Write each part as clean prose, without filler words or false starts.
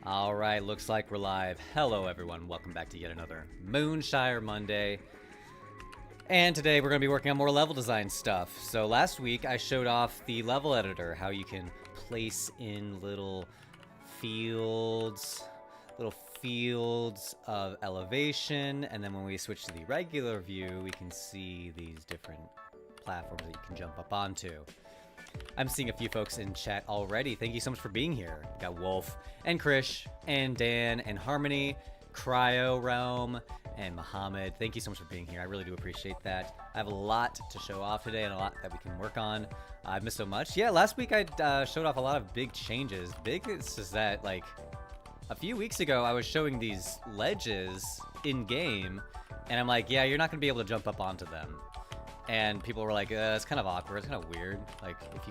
Alright, looks like we're live. Hello everyone, welcome back to yet another Moonshire Monday. And today we're going to be working on more level design stuff. So last week I showed off the level editor, how you can place in little fields of elevation, and then when we switch to the regular view, we can see these different platforms that you can jump up onto. I'm seeing a few folks in chat already. Thank you so much for being here. We got Wolf and Krish and Dan and Harmony, Cryo Realm, and Mohammed. Thank you so much for being here. I really do appreciate that. I have a lot to show off today and a lot that we can work on. I've missed so much. Yeah, last week I showed off a lot of big changes. Big is just that, like, a few weeks ago I was showing these ledges in-game, and I'm like, yeah, you're not going to be able to jump up onto them. And people were like, it's kind of awkward, it's kind of weird. Like, if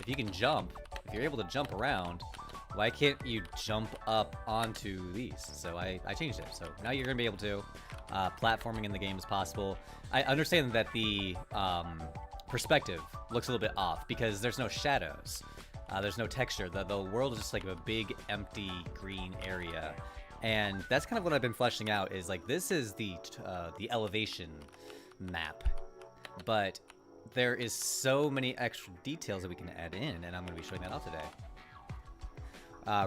you can jump, if you're able to jump around, why can't you jump up onto these? So I changed it. So now you're gonna be able to. Platforming in the game is possible. I understand that the perspective looks a little bit off because there's no shadows. There's no texture. The world is just like a big empty green area. And that's kind of what I've been fleshing out, is like, this is the elevation map. But there is so many extra details that we can add in, and I'm going to be showing that off today.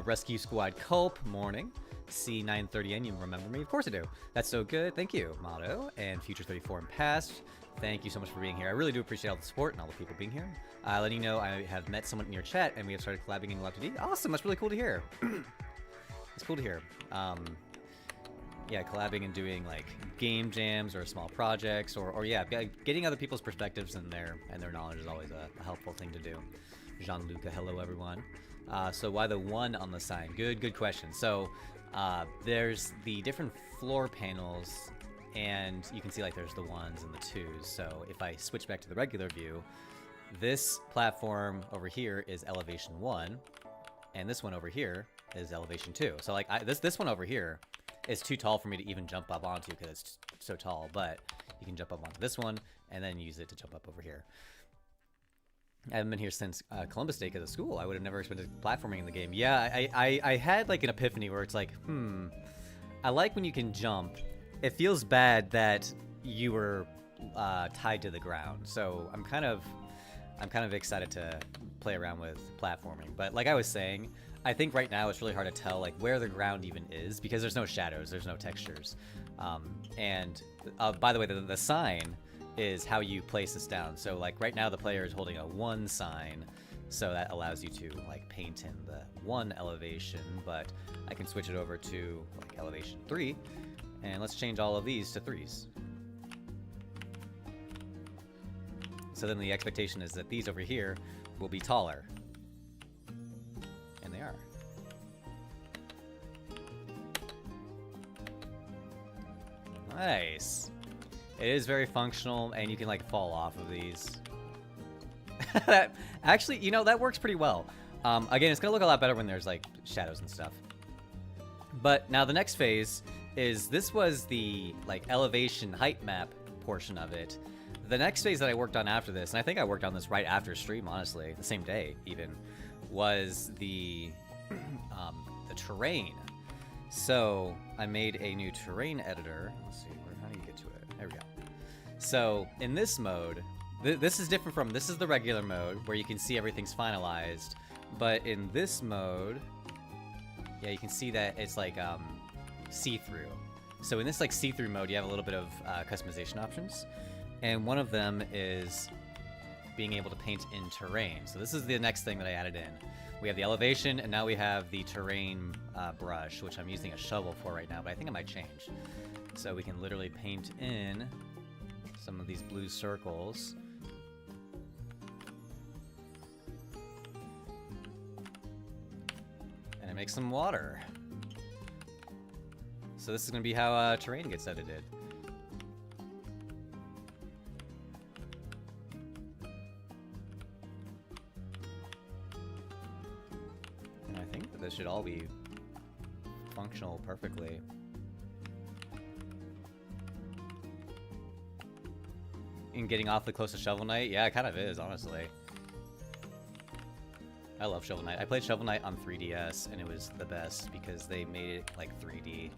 Rescue Squad Culp, morning. C930N, you remember me? Of course I do. That's so good. Thank you, Motto. And Future 34 and Past, thank you so much for being here. I really do appreciate all the support and all the people being here. Letting you know I have met someone in your chat, and we have started collabing in Lab 2D. Awesome, that's really cool to hear. It's cool to hear. Yeah, collabing and doing like game jams or small projects, or yeah, getting other people's perspectives and their knowledge is always a helpful thing to do. Jean-Luca, hello everyone. So why the 1 on the sign? Good question. So there's the different floor panels, and you can see like there's the 1s and the 2s. So if I switch back to the regular view, this platform over here is elevation 1, and this one over here is elevation 2. So like this one over here is too tall for me to even jump up onto because it's so tall, but you can jump up onto this one and then use it to jump up over here. I haven't been here since Columbus Day because of school. I would have never expected platforming in the game. Yeah, I had like an epiphany where it's like, I like when you can jump. It feels bad that you were tied to the ground. So I'm kind of excited to play around with platforming. But like I was saying, I think right now it's really hard to tell like where the ground even is because there's no shadows, there's no textures. And by the way, the sign is how you place this down. So like right now the player is holding a 1 sign, so that allows you to like paint in the 1 elevation, but I can switch it over to like elevation 3, and let's change all of these to 3s. So then the expectation is that these over here will be taller. And they are. Nice. It is very functional, and you can like fall off of these. That actually, you know, that works pretty well. Again, it's gonna look a lot better when there's like shadows and stuff. But now the next phase is, this was the like elevation height map portion of it. The next phase that I worked on after this, and I think I worked on this right after stream, honestly, the same day even, was the terrain. So I made a new terrain editor. Let's see, how do you get to it? There we go. So in this mode, this is different from, this is the regular mode where you can see everything's finalized. But in this mode, yeah, you can see that it's like see-through. So in this like see-through mode, you have a little bit of customization options. And one of them is being able to paint in terrain. So this is the next thing that I added in. We have the elevation, and now we have the terrain brush, which I'm using a shovel for right now, but I think I might change. So we can literally paint in some of these blue circles. And it makes some water. So this is going to be how terrain gets edited. This should all be functional perfectly. And getting awfully close to Shovel Knight? Yeah, it kind of is, honestly. I love Shovel Knight. I played Shovel Knight on 3DS, and it was the best because they made it like 3D.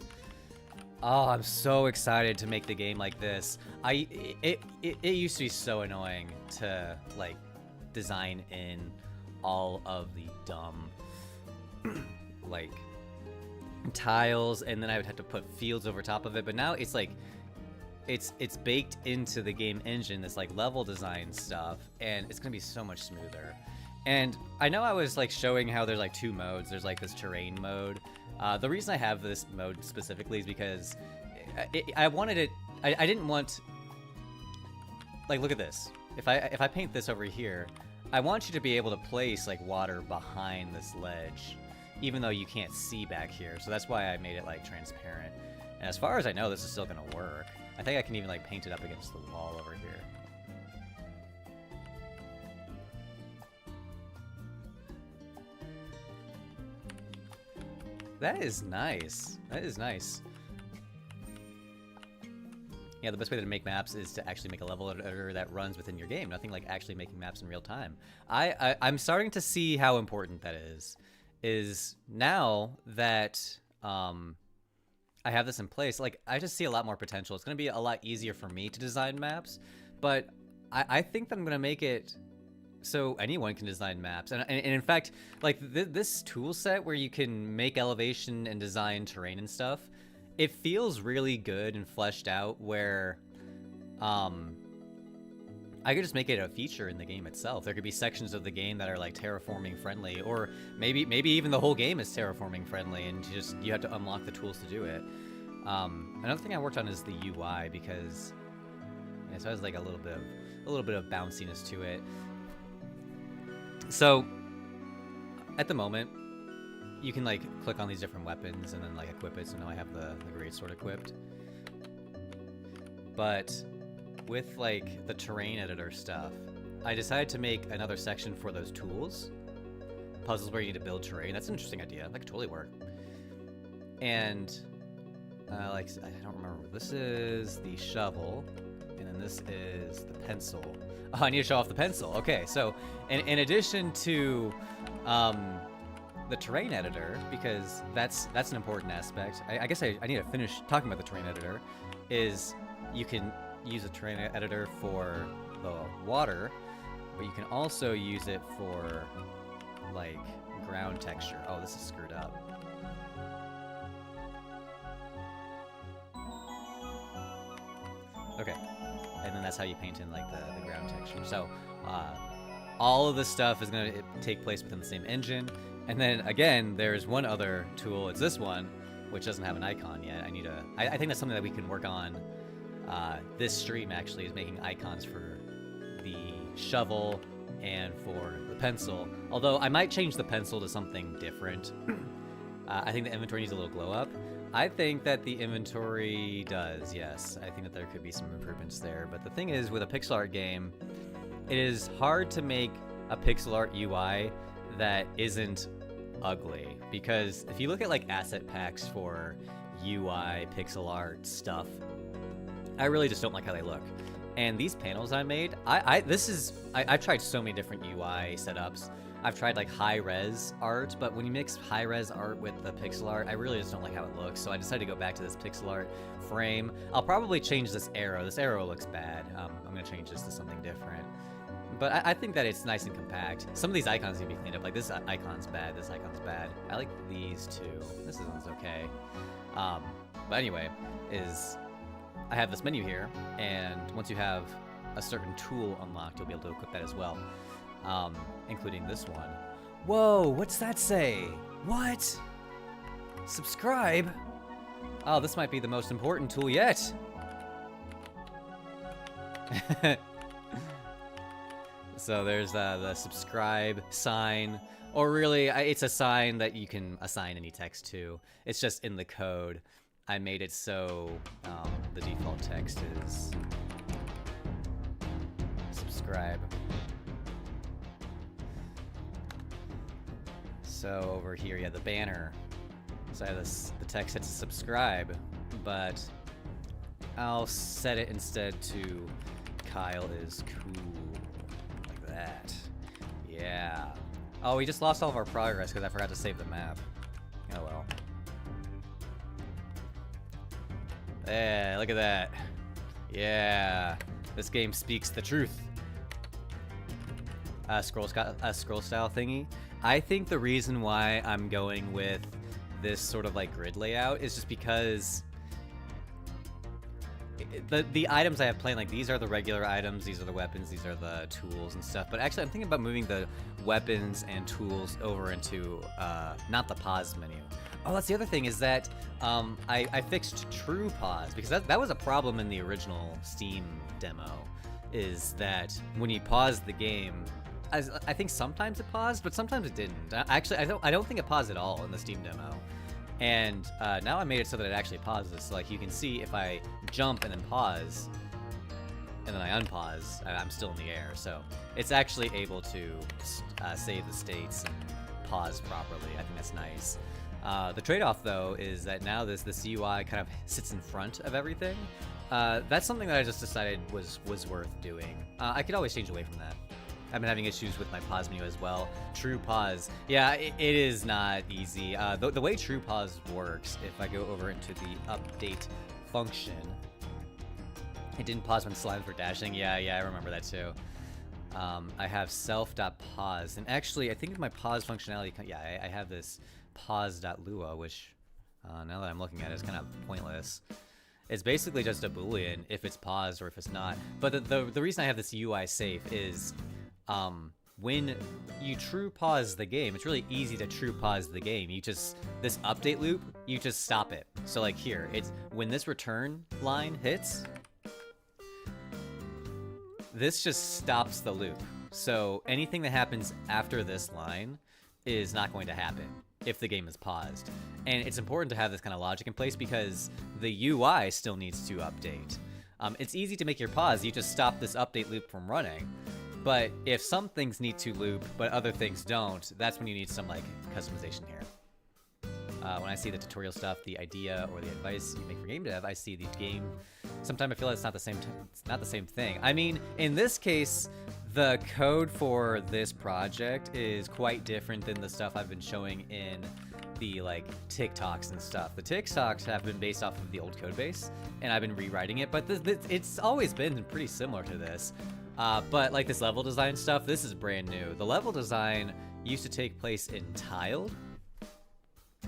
Oh, I'm so excited to make the game like this. It used to be so annoying to like design in all of the dumb like tiles, and then I would have to put fields over top of it. But now it's like it's baked into the game engine, this like level design stuff, and it's gonna be so much smoother. And I know I was like showing how there's like 2 modes. There's like this terrain mode. The reason I have this mode specifically is because I wanted it. I didn't want, like, look at this. If I paint this over here, I want you to be able to place like water behind this ledge, even though you can't see back here. So that's why I made it like transparent. And as far as I know, this is still gonna work. I think I can even like paint it up against the wall over here. That is nice. That is nice. Yeah, the best way to make maps is to actually make a level editor that runs within your game. Nothing like actually making maps in real time. I'm starting to see how important that is. Is now that I have this in place, like I just see a lot more potential. It's going to be a lot easier for me to design maps, but I think that I'm going to make it so anyone can design maps. And in fact, like this tool set where you can make elevation and design terrain and stuff, it feels really good and fleshed out where I could just make it a feature in the game itself. There could be sections of the game that are like terraforming friendly, or maybe even the whole game is terraforming friendly, and you have to unlock the tools to do it. Another thing I worked on is the UI, because yeah, so it has like a little bit of bounciness to it. So at the moment, you can like click on these different weapons and then like equip it. So now I have the greatsword equipped. But with like the terrain editor stuff, I decided to make another section for those tools. Puzzles where you need to build terrain. That's an interesting idea. That could totally work. And like, I don't remember. This is the shovel, and then this is the pencil. Oh, I need to show off the pencil. Okay, so in addition to the terrain editor, because that's an important aspect. I guess I need to finish talking about the terrain editor. Is you can use a terrain editor for the water, but you can also use it for like ground texture. Oh, this is screwed up. Okay, and then that's how you paint in like the ground texture. So all of this stuff is going to take place within the same engine. And then again, there's one other tool. It's this one, which doesn't have an icon yet. I think that's something that we can work on. This stream actually is making icons for the shovel and for the pencil. Although I might change the pencil to something different. I think the inventory needs a little glow up. I think that the inventory does, yes. I think that there could be some improvements there. But the thing is, with a pixel art game, it is hard to make a pixel art UI that isn't ugly. Because if you look at like asset packs for UI, pixel art stuff, I really just don't like how they look. And these panels I made, I've tried so many different UI setups. I've tried like high-res art, but when you mix high-res art with the pixel art, I really just don't like how it looks. So I decided to go back to this pixel art frame. I'll probably change this arrow. This arrow looks bad. I'm gonna change this to something different. But I think that it's nice and compact. Some of these icons need to be cleaned up. Like this icon's bad, this icon's bad. I like these two. This one's okay. But anyway, I have this menu here, and once you have a certain tool unlocked, you'll be able to equip that as well. Including this one. Whoa, what's that say? What? Subscribe? Oh, this might be the most important tool yet. So there's the subscribe sign, or really, it's a sign that you can assign any text to. It's just in the code. I made it so the default text is subscribe. So over here, yeah, the banner. So I have the text says subscribe, but I'll set it instead to Kyle is cool, like that. Yeah. Oh, we just lost all of our progress because I forgot to save the map. Oh well. Yeah, look at that. Yeah, this game speaks the truth. Scroll style thingy. I think the reason why I'm going with this sort of like grid layout is just because the items I have playing, like these are the regular items, these are the weapons, these are the tools and stuff. But actually, I'm thinking about moving the weapons and tools over into not the pause menu. Oh, that's the other thing is that I fixed true pause because that was a problem in the original Steam demo. Is that when you pause the game, I think sometimes it paused, but sometimes it didn't. Actually, I don't think it paused at all in the Steam demo. And now I made it so that it actually pauses. So like you can see if I jump and then pause, and then I unpause, I'm still in the air. So it's actually able to save the states and pause properly. I think that's nice. The trade-off though is that now this UI kind of sits in front of everything. That's something that I just decided was worth doing. I could always change away from that. I've been having issues with my pause menu as well. True pause. Yeah, it is not easy. The way true pause works, if I go over into the update function, it didn't pause when slabs were dashing. Yeah, I remember that too. I have self.pause, and actually, I think my pause functionality, yeah, I have this pause.lua, which now that I'm looking at it, is kind of pointless. It's basically just a boolean if it's paused or if it's not. But the reason I have this UI safe is when you true pause the game, it's really easy to true pause the game. You just, this update loop, you just stop it. So like here, it's when this return line hits, this just stops the loop. So anything that happens after this line is not going to happen if the game is paused. And it's important to have this kind of logic in place because the UI still needs to update. It's easy to make your pause, you just stop this update loop from running. But if some things need to loop, but other things don't, that's when you need some like customization here. When I see the tutorial stuff, the idea or the advice you make for game dev, I see the game. Sometimes I feel like it's not the same. It's not the same thing. I mean, in this case, the code for this project is quite different than the stuff I've been showing in the like TikToks and stuff. The TikToks have been based off of the old code base, and I've been rewriting it. But it's always been pretty similar to this. But like this level design stuff, this is brand new. The level design used to take place in Tiled,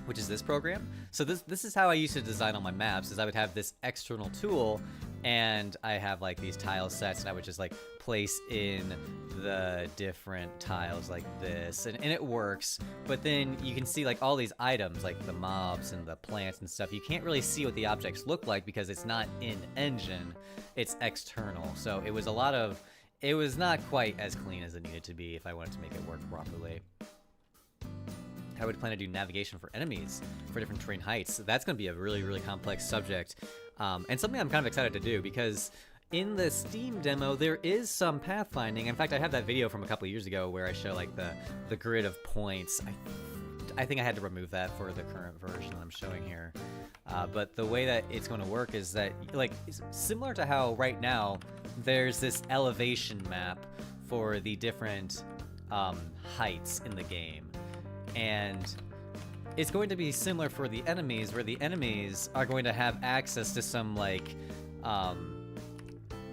which is this program. So this is how I used to design all my maps, is I would have this external tool and I have like these tile sets and I would just like place in the different tiles like this and it works. But then you can see like all these items like the mobs and the plants and stuff. You can't really see what the objects look like because it's not in engine, it's external. So it was not quite as clean as it needed to be if I wanted to make it work properly. I would plan to do navigation for enemies for different terrain heights. That's going to be a really, really complex subject, and something I'm kind of excited to do because in the Steam demo there is some pathfinding. In fact, I have that video from a couple of years ago where I show like the grid of points. I think I had to remove that for the current version that I'm showing here. But the way that it's going to work is that, like, similar to how right now there's this elevation map for the different heights in the game. And it's going to be similar for the enemies, where the enemies are going to have access to some, like,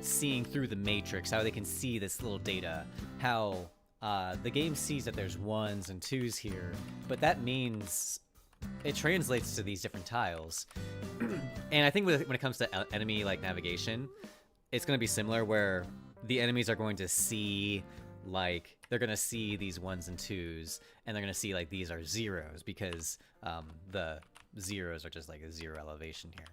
seeing through the matrix, how they can see this little data, how the game sees that there's 1s and 2s here, but that means it translates to these different tiles. And I think when it comes to enemy like navigation, it's going to be similar where the enemies are going to see like they're going to see these 1s and 2s and they're going to see like these are 0s because the 0s are just like a 0 elevation here.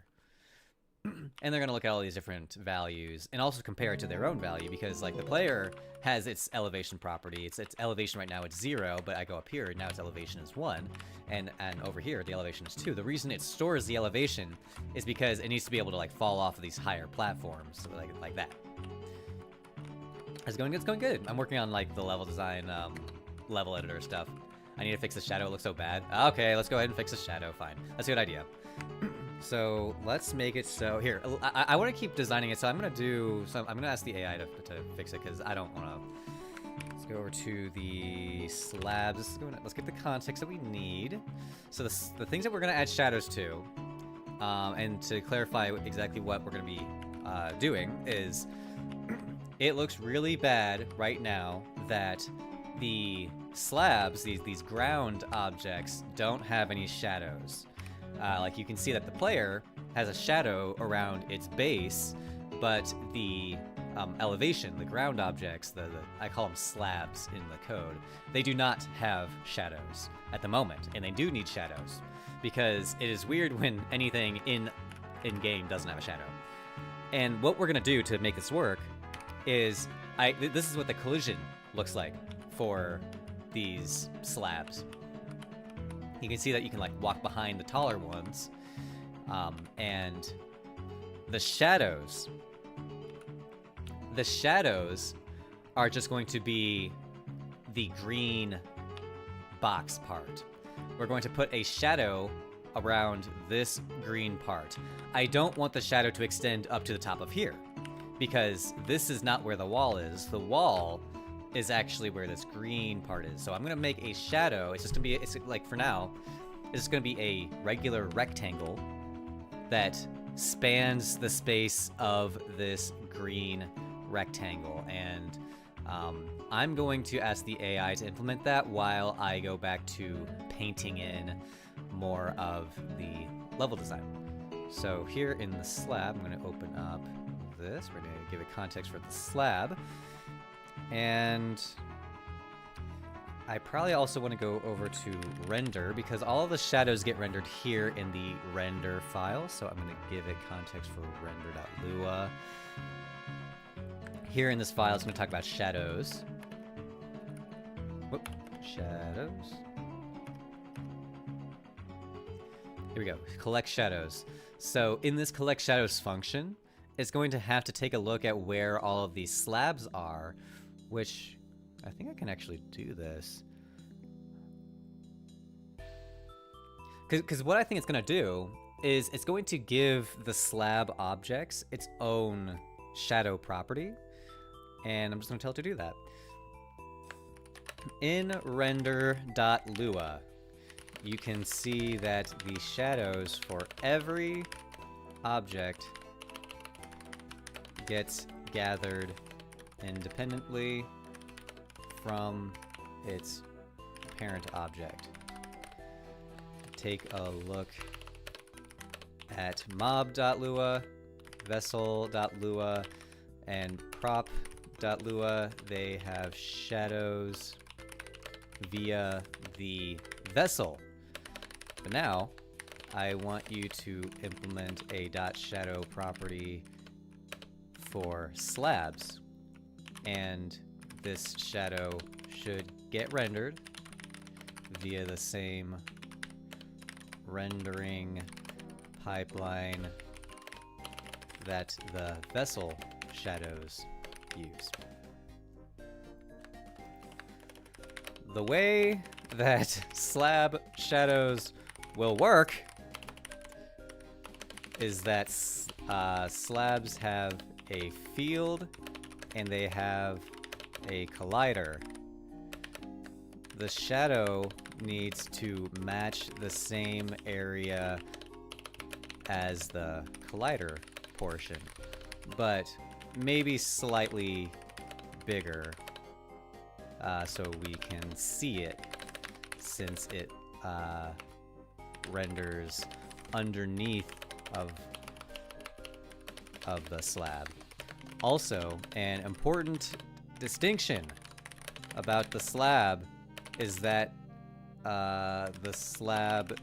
And they're going to look at all these different values and also compare it to their own value because like the player has its elevation property. Its elevation right now it's 0, but I go up here and now its elevation is 1, and over here the elevation is 2. The reason it stores the elevation is because it needs to be able to like fall off of these higher platforms like that. It's going good. I'm working on like the level design, level editor stuff. I need to fix the shadow. It looks so bad. Okay, let's go ahead and fix the shadow. Fine. That's a good idea. So let's make it so here. I want to keep designing it, so I'm gonna do some. I'm gonna ask the AI to fix it because I don't want to. go over to the slabs. Let's get the context that we need. So the things that we're going to add shadows to, and to clarify exactly what we're going to be doing is, it looks really bad right now that the slabs, these ground objects, don't have any shadows. Like you can see that the player has a shadow around its base, but the elevation, the ground objects, I call them slabs in the code, they do not have shadows at the moment, and they do need shadows because it is weird when anything in game doesn't have a shadow. And what we're gonna do to make this work is, this is what the collision looks like for these slabs. You can see that you can like walk behind the taller ones, and the shadows are just going to be the green box part. We're going to put a shadow around this green part. I don't want the shadow to extend up to the top of here, because this is not where the wall is. The wall is actually where this green part is. So I'm gonna make a shadow. It's just gonna be, it's like for now, it's gonna be a regular rectangle that spans the space of this green rectangle. And I'm going to ask the AI to implement that while I go back to painting in more of the level design. So here in the slab, I'm gonna open up this. We're gonna give it context for the slab. And I probably also want to go over to render, because all of the shadows get rendered here in the render file. So I'm going to give it context for render.lua. Here in this file, it's going to talk about shadows. Whoop, shadows. Here we go, collect shadows. So in this collect shadows function, it's going to have to take a look at where all of these slabs are, which I think I can actually do this. Because what I think it's going to do is it's going to give the slab objects its own shadow property. And I'm just going to tell it to do that. In render.lua, you can see that the shadows for every object gets gathered independently from its parent object. Take a look at mob.lua, vessel.lua, and prop.lua. They have shadows via the vessel. But now I want you to implement a .shadow property for slabs, and this shadow should get rendered via the same rendering pipeline that the vessel shadows use. The way that slab shadows will work is that slabs have a field and they have a collider. The shadow needs to match the same area as the collider portion, but maybe slightly bigger, so we can see it, since it renders underneath of the slab. Also, an important distinction about the slab is that the slab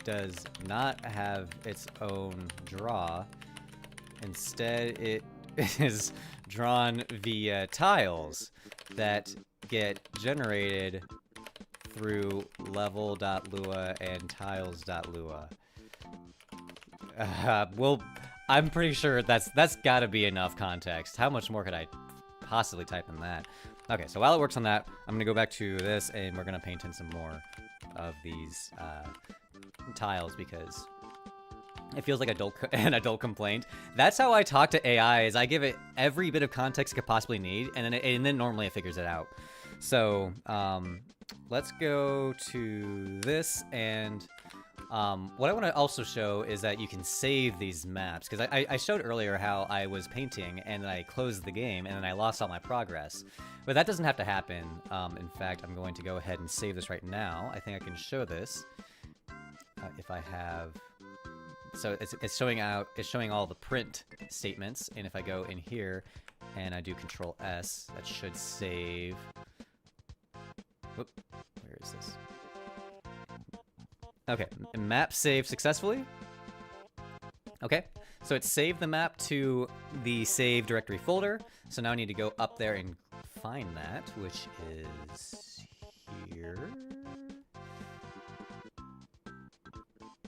does not have its own draw. Instead, it is drawn via tiles that get generated through level.lua and tiles.lua. Well, I'm pretty sure that's gotta be enough context. How much more could I possibly type in that? Okay, so while it works on that, I'm gonna go back to this and we're gonna paint in some more of these tiles, because it feels like an adult complaint. That's how I talk to AI, is I give it every bit of context it could possibly need, and then normally it figures it out. So let's go to this, and what I want to also show is that you can save these maps, because I showed earlier how I was painting and then I closed the game and then I lost all my progress. But that doesn't have to happen. In fact, I'm going to go ahead and save this right now. I think I can show this if I have. So it's showing all the print statements, and if I go in here and I do Control S, that should save. Whoop, where is this? Okay, map saved successfully. Okay, so it saved the map to the save directory folder. So now I need to go up there and find that, which is here.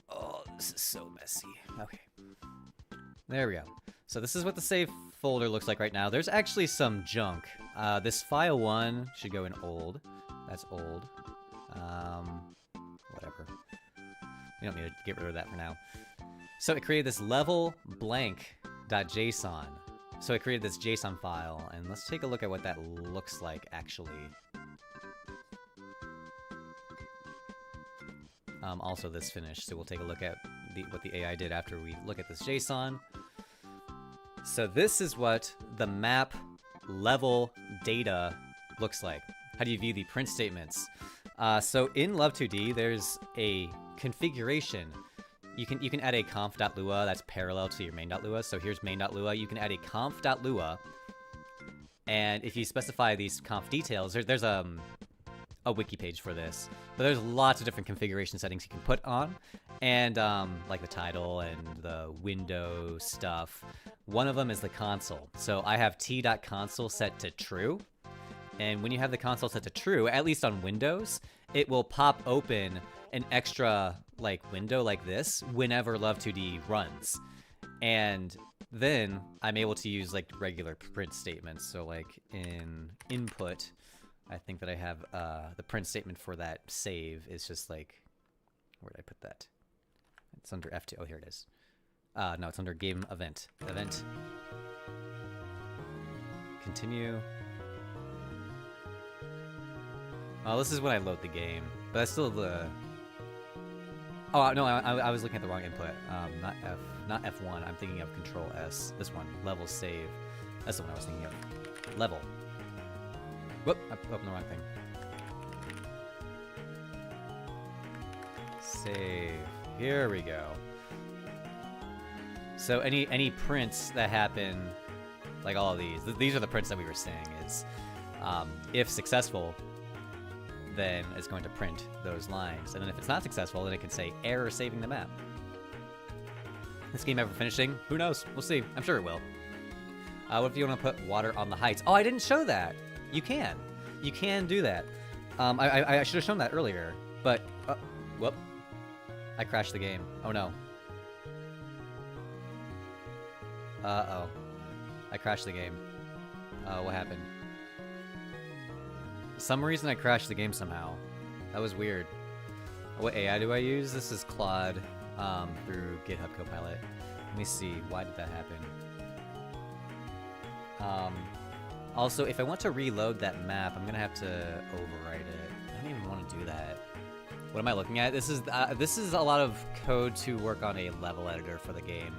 Oh, this is so messy. Okay. There we go. So this is what the save folder looks like right now. There's actually some junk. This file 1 should go in old. That's old. Whatever. We don't need to get rid of that for now. So it created this level blank.json. So it created this JSON file, and let's take a look at what that looks like actually. Also this finished, so we'll take a look at what the AI did after we look at this JSON. So this is what the map level data looks like. How do you view the print statements? So in Love2D, there's a configuration. You can add a conf.lua that's parallel to your main.lua. So here's main.lua. You can add a conf.lua, and if you specify these conf details, there's a wiki page for this, but there's lots of different configuration settings you can put on, and like the title and the window stuff. One of them is the console. So I have t.console set to true, and when you have the console set to true, at least on Windows, it will pop open an extra like window like this whenever Love2D runs, and then I'm able to use like regular print statements. So like in input, I think that I have the print statement for that save is just like, where did I put that? It's under F2. Oh, here it is. No, it's under game event. Event. Continue. Oh, this is when I load the game, but that's still the. Oh no, I was looking at the wrong input. Not F1. I'm thinking of Control S. This one, level save. That's the one I was thinking of. Level. Whoop! I opened the wrong thing. Save. Here we go. So any prints that happen, like all of these are the prints that we were saying is, if successful, then it's going to print those lines. And then if it's not successful, then it can say error saving the map. This game ever finishing? Who knows? We'll see. I'm sure it will. What if you want to put water on the heights? Oh, I didn't show that. You can. You can do that. I should have shown that earlier, but whoop. I crashed the game. Oh no. Uh-oh. I crashed the game. What happened? For some reason I crashed the game somehow. That was weird. What AI do I use? This is Claude through GitHub Copilot. Let me see. Why did that happen? Also, if I want to reload that map, I'm gonna have to overwrite it. I don't even want to do that. What am I looking at? This is a lot of code to work on a level editor for the game.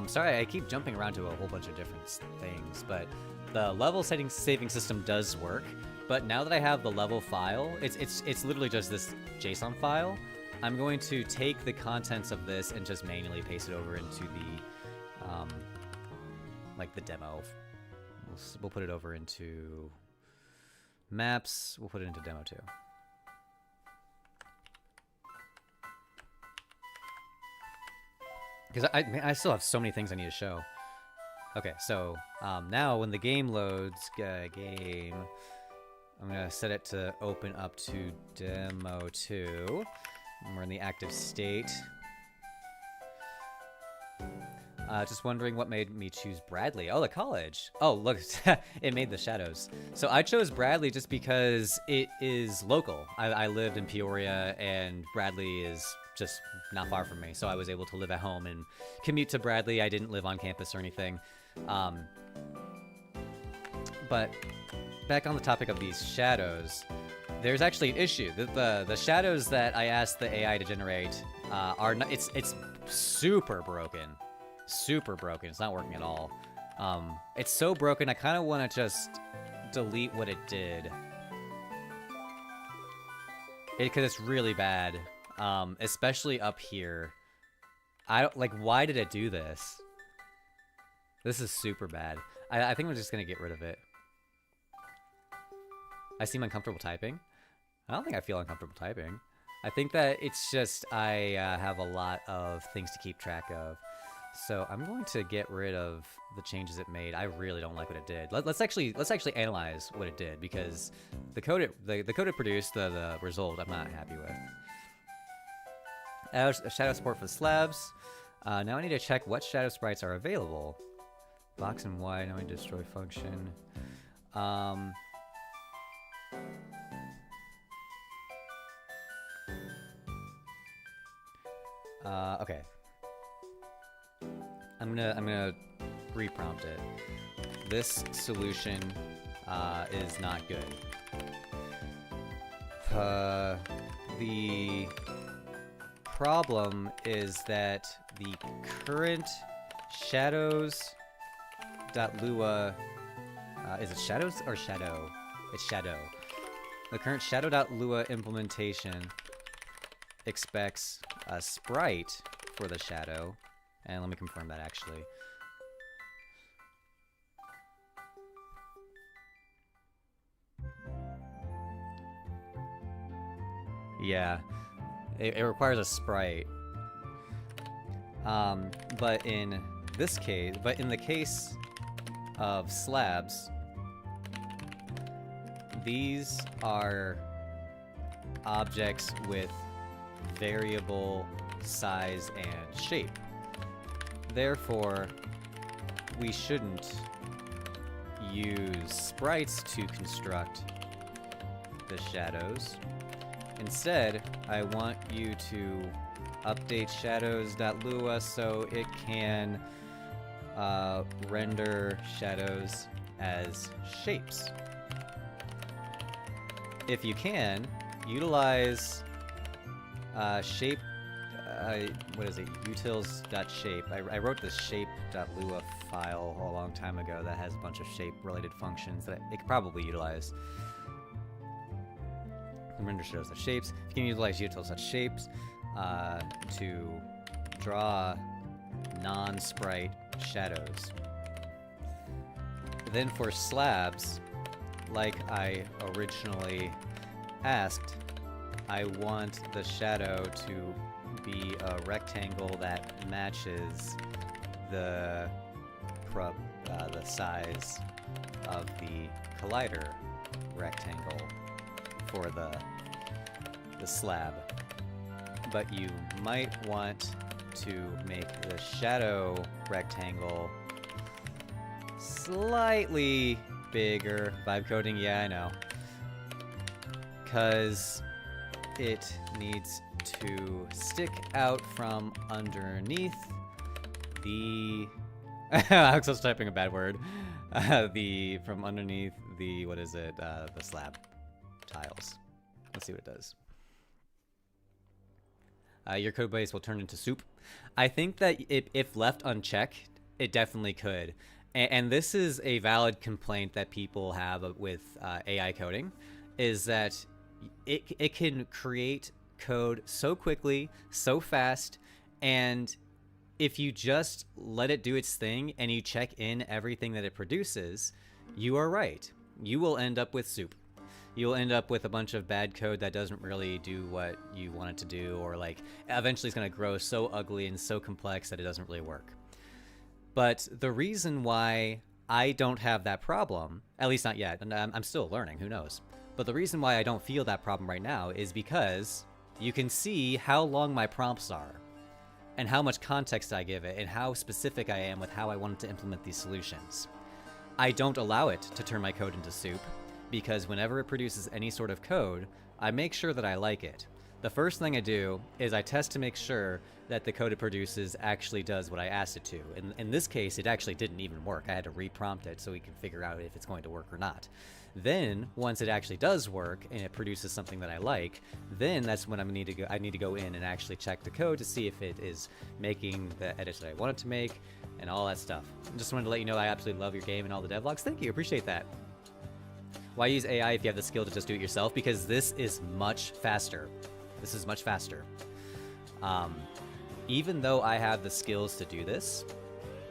Sorry, I keep jumping around to a whole bunch of different things, but the level saving system does work. But now that I have the level file, it's literally just this JSON file. I'm going to take the contents of this and just manually paste it over into the like the demo. We'll put it over into maps. We'll put it into demo 2. Because I still have so many things I need to show. Okay, so now when the game loads, game, I'm gonna set it to open up to demo 2. And we're in the active state. Just wondering what made me choose Bradley. Oh, the college. Oh, look, it made the shadows. So I chose Bradley just because it is local. I lived in Peoria, and Bradley is just not far from me. So I was able to live at home and commute to Bradley. I didn't live on campus or anything. But back on the topic of these shadows, there's actually an issue. The shadows that I asked the AI to generate are not, it's super broken. Super broken. It's not working at all. It's so broken, I kind of want to just delete what it did. Because it's really bad. Especially up here. I don't, like, why did it do this? This is super bad. I think I'm just gonna get rid of it. I seem uncomfortable typing. I don't think I feel uncomfortable typing. I think that it's just I have a lot of things to keep track of. So I'm going to get rid of the changes it made. I really don't like what it did. Let's actually analyze what it did, because the code it produced, the result, I'm not happy with. Shadow support for the slabs. Now I need to check what shadow sprites are available. Box and Y, now I destroy function. Okay. I'm gonna reprompt it. This solution is not good. The problem is that the current shadows.lua is it shadows or shadow? It's shadow. The current shadow.lua implementation expects a sprite for the shadow, and let me confirm that actually. Yeah, it requires a sprite. But in this case, in the case of slabs, these are objects with variable size and shape. Therefore, we shouldn't use sprites to construct the shadows. Instead, I want you to update shadows.lua so it can render shadows as shapes. If you can, utilize shape, what is it, utils.shape. I wrote this shape.lua file a long time ago that has a bunch of shape-related functions that it could probably utilize. Render shadows as shapes. You can utilize utils.shapes to draw non-sprite shadows. Then for slabs, like I originally asked, I want the shadow to be a rectangle that matches the size of the collider rectangle for the slab. But you might want to make the shadow rectangle slightly bigger. Vibe coding, yeah, I know. Because it needs to stick out from underneath the... I was just typing a bad word. From underneath the, what is it, the slab tiles. Let's see what it does. Your code base will turn into soup. I think that if left unchecked, it definitely could. And this is a valid complaint that people have with AI coding, is that it can create code so quickly, so fast, and if you just let it do its thing and you check in everything that it produces, you are right. You will end up with soup. You'll end up with a bunch of bad code that doesn't really do what you want it to do, or like eventually it's going to grow so ugly and so complex that it doesn't really work. But the reason why I don't have that problem, at least not yet, and I'm still learning, who knows, but the reason why I don't feel that problem right now is because you can see how long my prompts are and how much context I give it and how specific I am with how I want to implement these solutions. I don't allow it to turn my code into soup, because whenever it produces any sort of code, I make sure that I like it. the first thing I do is I test to make sure that the code it produces actually does what I asked it to. In this case, it actually didn't even work. I had to reprompt it so we can figure out if it's going to work or not. Then, once it actually does work and it produces something that I like, then that's when I need to go in and actually check the code to see if it is making the edits that I want it to make and all that stuff. Just wanted to let you know I absolutely love your game and all the devlogs. Thank you, appreciate that. Why use AI if you have the skill to just do it yourself? Because this is much faster. This is much faster. Even though I have the skills to do this,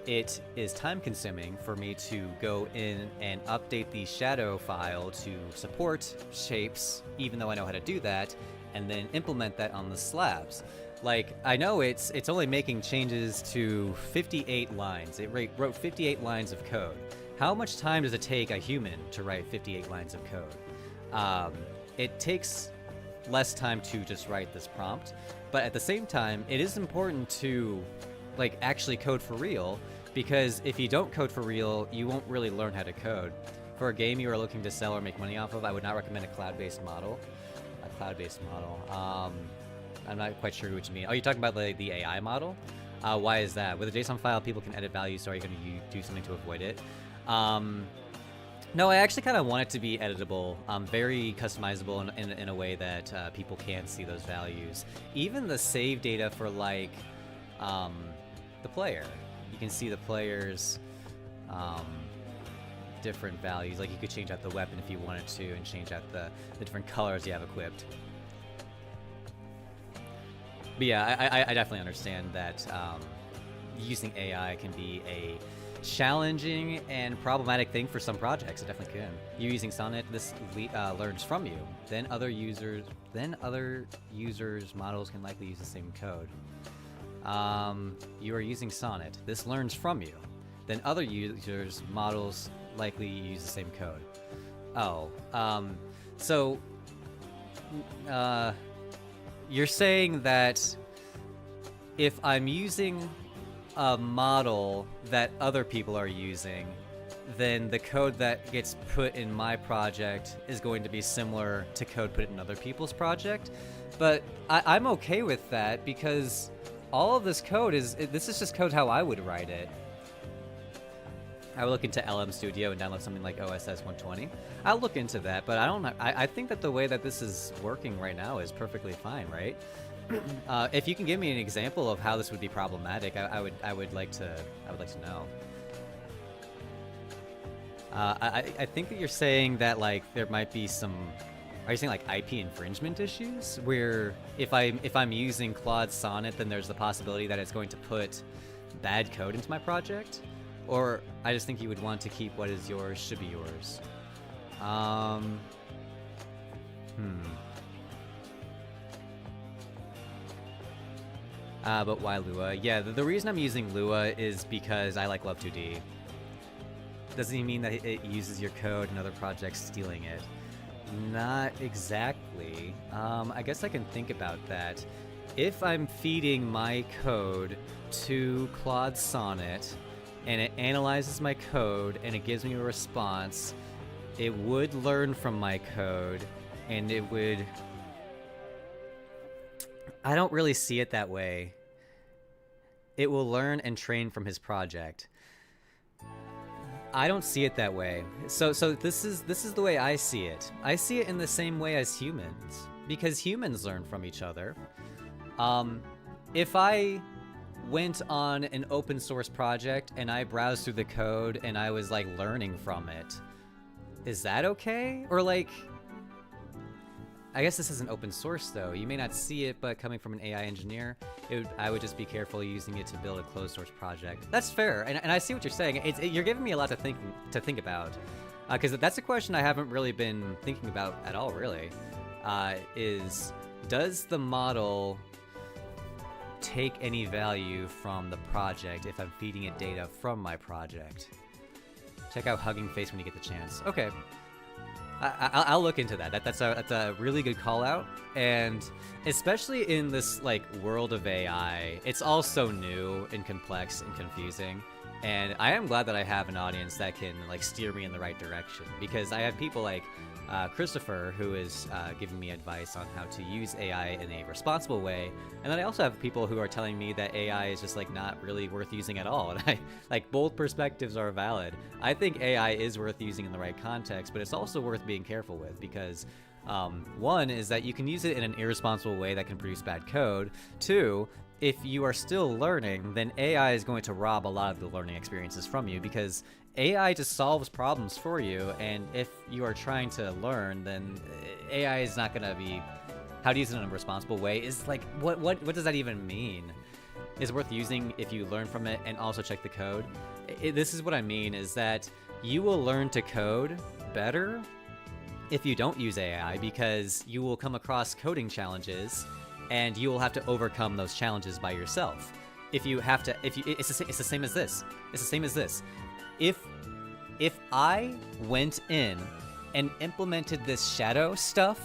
it is time consuming for me to go in and update the shadow file to support shapes, even though I know how to do that, and then implement that on the slabs. Like, I know it's only making changes to 58 lines. It wrote 58 lines of code. How much time does it take a human to write 58 lines of code? It takes less time to just write this prompt, but at the same time, it is important to like actually code for real, because if you don't code for real, you won't really learn how to code. For a game you are looking to sell or make money off of, I would not recommend a cloud-based model. I'm not quite sure what you mean. Oh, you're talking about the AI model? Why is that? With a JSON file, people can edit values, so are you going to do something to avoid it? No, I actually kind of want it to be editable, very customizable in a way that people can see those values. Even the save data for like the player, you can see the player's different values. Like you could change out the weapon if you wanted to, and change out the different colors you have equipped. But yeah, I definitely understand that using AI can be a challenging and problematic thing for some projects. It definitely can. You using Sonnet, this learns from you. Then other users models can likely use the same code. You are using Sonnet. This learns from you. Then other users models likely use the same code. Oh, so you're saying that if I'm using a model that other people are using, then the code that gets put in my project is going to be similar to code put in other people's project. But I'm okay with that, because all of this code this is just code how I would write it. I would look into LM Studio and download something like OSS 120. I'll look into that, but I think that the way that this is working right now is perfectly fine, right? If you can give me an example of how this would be problematic, I would like to know. I think that you're saying that like there might be some. Are you saying like IP infringement issues, where if I'm using Claude Sonnet, then there's the possibility that it's going to put bad code into my project? Or I just think you would want to keep what is yours should be yours. But why Lua? Yeah, the reason I'm using Lua is because I like Love 2D. Doesn't mean that it uses your code and other projects stealing it. Not exactly. I guess I can think about that. If I'm feeding my code to Claude Sonnet, and it analyzes my code and it gives me a response, it would learn from my code, and it would... I don't really see it that way. It will learn and train from his project. I don't see it that way. So this is the way I see it. I see it in the same way as humans, because humans learn from each other. If I went on an open source project and I browsed through the code and I was like learning from it, is that okay? Or like, I guess this isn't open source though. You may not see it, but coming from an AI engineer, I would just be careful using it to build a closed source project. That's fair, and I see what you're saying. You're giving me a lot to think about, because that's a question I haven't really been thinking about at all. Really, does the model take any value from the project if I'm feeding it data from my project? Check out Hugging Face when you get the chance. Okay. I'll look into that. That's a really good call out, and especially in this like world of AI, it's all so new and complex and confusing. And I am glad that I have an audience that can like steer me in the right direction, because I have people like Christopher, who is giving me advice on how to use AI in a responsible way. And then I also have people who are telling me that AI is just like not really worth using at all. And I like both perspectives are valid. I think AI is worth using in the right context, but it's also worth being careful with because one is that you can use it in an irresponsible way that can produce bad code. Two, if you are still learning, then AI is going to rob a lot of the learning experiences from you because AI just solves problems for you, and if you are trying to learn, then AI is not going to be... How to use it in a responsible way is like, what does that even mean? Is worth using if you learn from it and also check the code? This is what I mean, is that you will learn to code better if you don't use AI because you will come across coding challenges and you will have to overcome those challenges by yourself. If you have to, it's the same as this. It's the same as this. If I went in and implemented this shadow stuff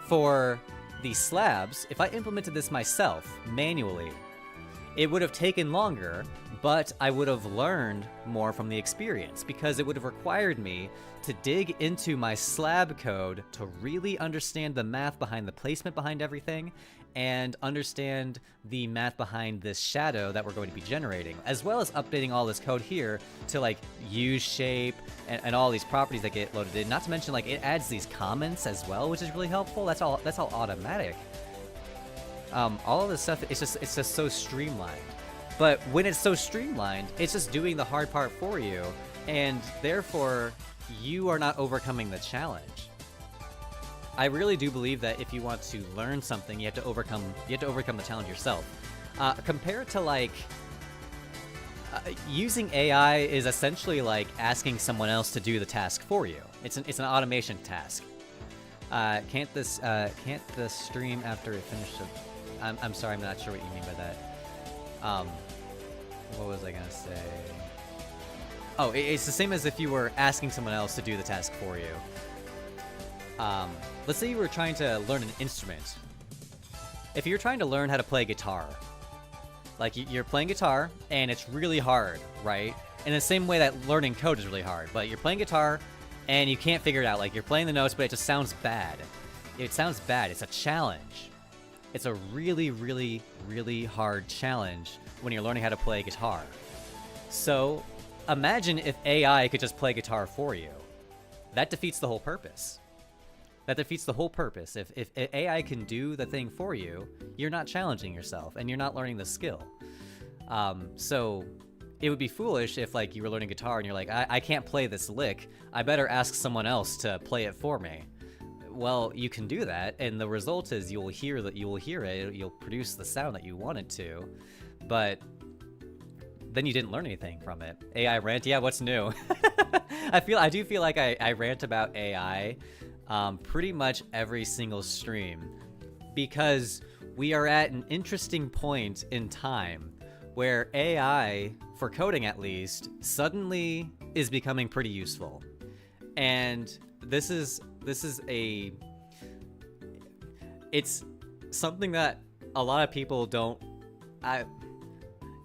for the slabs, if I implemented this myself manually, it would have taken longer, but I would have learned more from the experience because it would have required me to dig into my slab code to really understand the math behind the placement behind everything and understand the math behind this shadow that we're going to be generating, as well as updating all this code here to like use shape and all these properties that get loaded in. Not to mention like it adds these comments as well, which is really helpful. That's all automatic. All of this stuff, it's just so streamlined. But when it's so streamlined, it's just doing the hard part for you, and therefore you are not overcoming the challenge. I really do believe that if you want to learn something, you have to overcome the challenge yourself. Compared to like using AI is essentially like asking someone else to do the task for you. It's an automation task. Can't the stream after it finished? I'm sorry, I'm not sure what you mean by that. What was I gonna say? Oh, it's the same as if you were asking someone else to do the task for you. Let's say you were trying to learn an instrument. If you're trying to learn how to play guitar, like you're playing guitar and it's really hard, right? In the same way that learning code is really hard, but you're playing guitar and you can't figure it out. Like you're playing the notes, but it just sounds bad. It sounds bad. It's a challenge. It's a really, really, really hard challenge when you're learning how to play guitar. So imagine if AI could just play guitar for you. That defeats the whole purpose. That defeats the whole purpose. If AI can do the thing for you, you're not challenging yourself and you're not learning the skill. So it would be foolish if like you were learning guitar and you're like, I can't play this lick. I better ask someone else to play it for me. Well, you can do that, and the result is you'll hear it, you'll produce the sound that you wanted to, but then you didn't learn anything from it. AI rant, yeah, what's new? I do feel like I rant about AI pretty much every single stream because we are at an interesting point in time where AI, for coding at least, suddenly is becoming pretty useful. And it's something that a lot of people don't,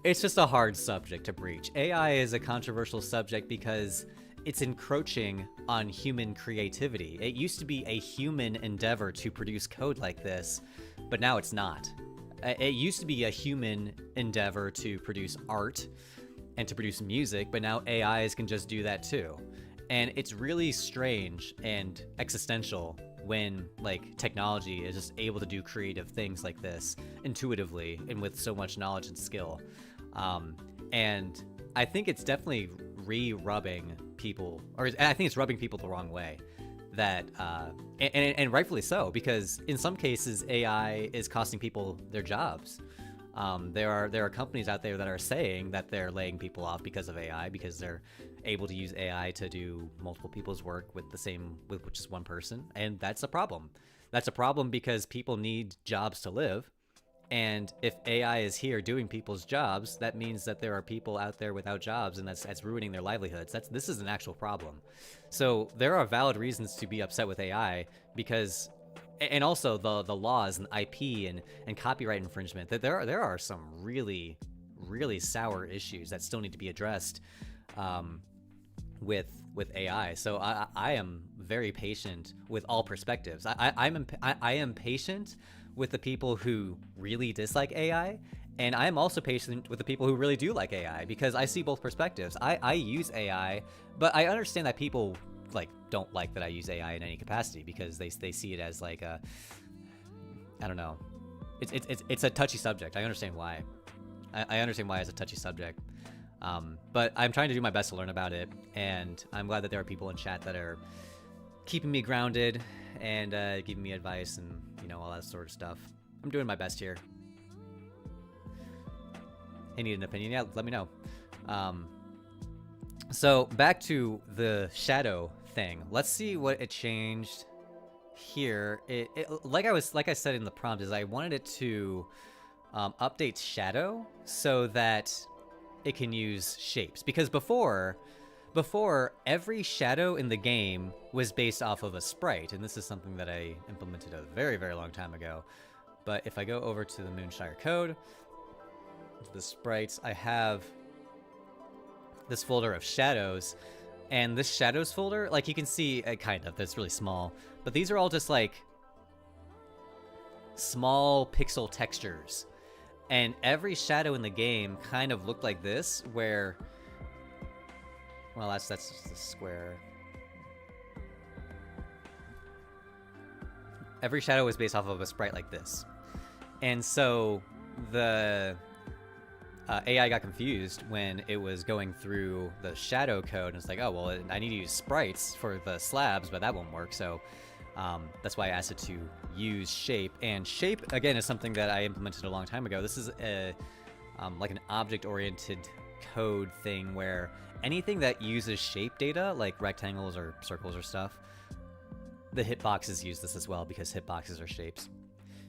it's just a hard subject to breach. AI is a controversial subject because it's encroaching on human creativity. It used to be a human endeavor to produce code like this, but now it's not. It used to be a human endeavor to produce art and to produce music, but now AIs can just do that too. And it's really strange and existential when like technology is just able to do creative things like this intuitively and with so much knowledge and skill. And I think it's definitely rubbing people, or I think it's rubbing people the wrong way. That and rightfully so, because in some cases AI is costing people their jobs. There are companies out there that are saying that they're laying people off because of AI, because they're able to use AI to do multiple people's work with just one person, and that's a problem. That's a problem because people need jobs to live, and if AI is here doing people's jobs, that means that there are people out there without jobs, and that's ruining their livelihoods. This is an actual problem. So there are valid reasons to be upset with AI because, and also the laws and IP and copyright infringement, that there are some really, really sour issues that still need to be addressed. with AI. So I am very patient with all perspectives. I am patient with the people who really dislike AI, and I am also patient with the people who really do like AI, because I see both perspectives. I use AI, but I understand that people like don't like that I use AI in any capacity, because they see it as like a, I don't know. It's a touchy subject. I understand why. I understand why it's a touchy subject. But I'm trying to do my best to learn about it, and I'm glad that there are people in chat that are keeping me grounded and giving me advice and, you know, all that sort of stuff. I'm doing my best here. Hey, need an opinion? Yeah, let me know. So back to the shadow thing. Let's see what it changed here. Like I said in the prompt, is I wanted it to update shadow so that it can use shapes, because before every shadow in the game was based off of a sprite, and this is something that I implemented a very, very long time ago. But if I go over to the MOONSHIRE code, the sprites, I have this folder of shadows, and this shadows folder, like you can see, kind of, that's really small, but these are all just like small pixel textures. And every shadow in the game kind of looked like this, where, well, that's just a square. Every shadow was based off of a sprite like this. And so the AI got confused when it was going through the shadow code, and it's like, oh, well, I need to use sprites for the slabs, but that won't work. So that's why I asked it to use shape. And shape, again, is something that I implemented a long time ago. This is a like an object-oriented code thing where anything that uses shape data, like rectangles or circles or stuff, the hitboxes use this as well, because hitboxes are shapes.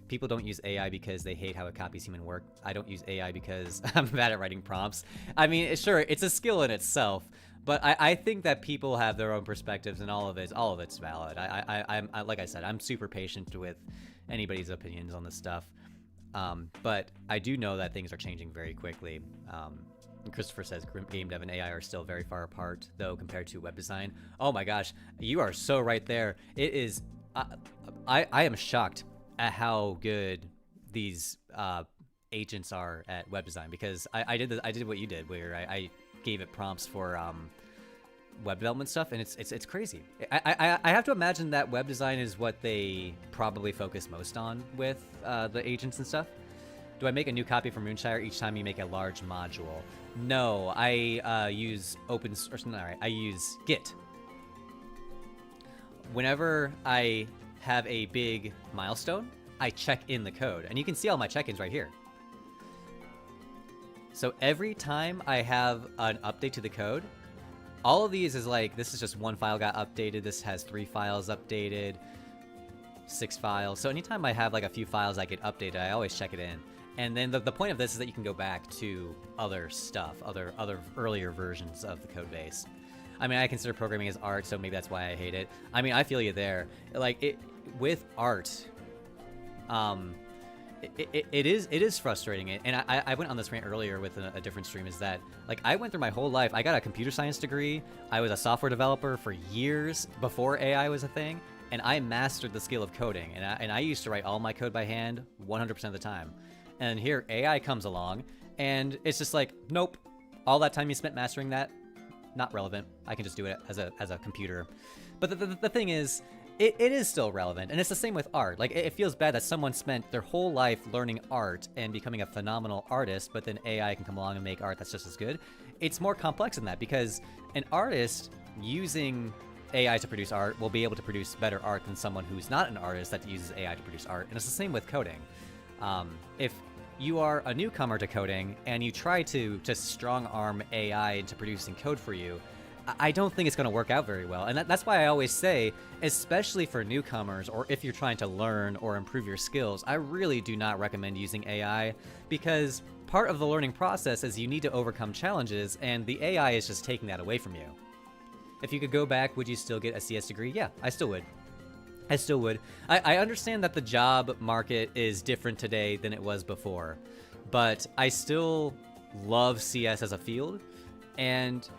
People don't use AI because they hate how it copies human work. I don't use AI because I'm bad at writing prompts. I mean, sure, it's a skill in itself, but I think that people have their own perspectives, and all of it's valid. I'm like I said, I'm super patient with anybody's opinions on this stuff. But I do know that things are changing very quickly. Christopher says game dev and AI are still very far apart, though, compared to web design. Oh my gosh, you are so right there. It is. I am shocked at how good these agents are at web design, because I did what you did, where I gave it prompts for web development stuff, and it's crazy. I have to imagine that web design is what they probably focus most on with the agents and stuff. Do I make a new copy for MOONSHIRE each time you make a large module? No, I use I use Git. Whenever I have a big milestone, I check in the code, and you can see all my check-ins right here. So every time I have an update to the code, all of these is like, this is just one file got updated, this has 3 files updated, 6 files. So anytime I have like a few files that get updated, I always check it in. And then the point of this is that you can go back to other stuff, other earlier versions of the code base. I mean, I consider programming as art, so maybe that's why I hate it. I mean, I feel you there. Like, with art, it is frustrating. And I went on this rant earlier with a different stream, is that, like, I went through my whole life. I got a computer science degree. I was a software developer for years before AI was a thing, and I mastered the skill of coding. And I used to write all my code by hand 100% of the time. And here AI comes along, and it's just like, nope, all that time you spent mastering that, not relevant. I can just do it as a computer. But the thing is, it is still relevant, and it's the same with art. Like, it feels bad that someone spent their whole life learning art and becoming a phenomenal artist, but then AI can come along and make art that's just as good. It's more complex than that, because an artist using AI to produce art will be able to produce better art than someone who's not an artist that uses AI to produce art. And it's the same with coding. If you are a newcomer to coding and you try to strong arm AI into producing code for you, I don't think it's going to work out very well. And that's why I always say, especially for newcomers, or if you're trying to learn or improve your skills, I really do not recommend using AI, because part of the learning process is you need to overcome challenges, and the AI is just taking that away from you. If you could go back, would you still get a CS degree? Yeah, I still would. I still would. I understand that the job market is different today than it was before, but I still love CS as a field, and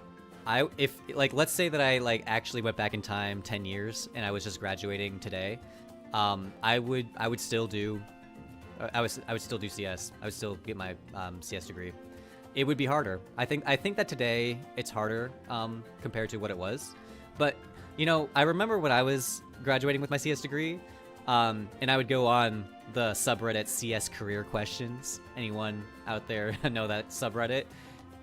if like let's say that I like actually went back in time 10 years and I was just graduating today, I would still do I would still do CS. I would still get my CS degree. It would be harder. I think that today it's harder compared to what it was. But you know, I remember when I was graduating with my CS degree, and I would go on the subreddit CS career questions. Anyone out there know that subreddit?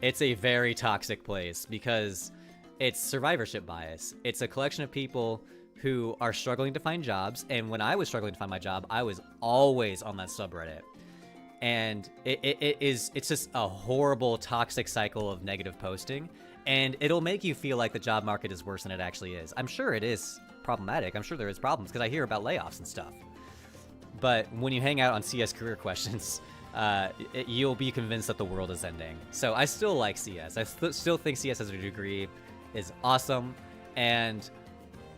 It's a very toxic place because it's survivorship bias. It's a collection of people who are struggling to find jobs, and when I was struggling to find my job, I was always on that subreddit. And it's just a horrible toxic cycle of negative posting, and it'll make you feel like the job market is worse than it actually is. I'm sure it is problematic. I'm sure there is problems because I hear about layoffs and stuff. But when you hang out on CS career questions, you'll be convinced that the world is ending. So I still like CS. I still think CS as a degree is awesome. And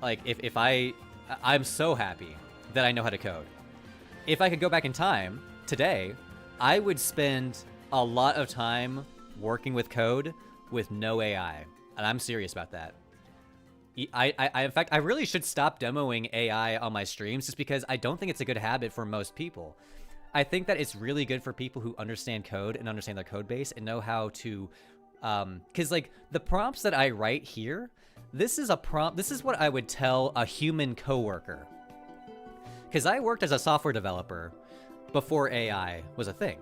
like if I'm so happy that I know how to code. If I could go back in time today, I would spend a lot of time working with code with no AI. And I'm serious about that. In fact, I really should stop demoing AI on my streams just because I don't think it's a good habit for most people. I think that it's really good for people who understand code and understand their code base and know how to, because like the prompts that I write here, this is what I would tell a human coworker. Because I worked as a software developer before AI was a thing.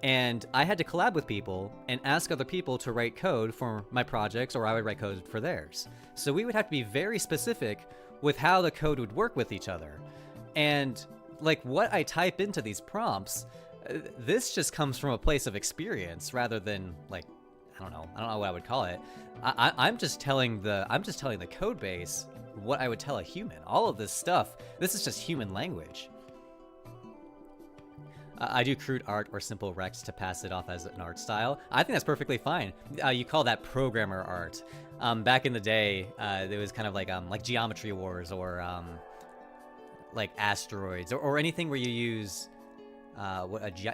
And I had to collab with people and ask other people to write code for my projects, or I would write code for theirs. So we would have to be very specific with how the code would work with each other. And like what I type into these prompts, this just comes from a place of experience rather than like, I don't know what I would call it. I'm just telling the code base what I would tell a human. All of this stuff, this is just human language. I do crude art or simple Rex to pass it off as an art style. I think that's perfectly fine. You call that programmer art. Back in the day, there was kind of like Geometry Wars or like Asteroids or anything where you use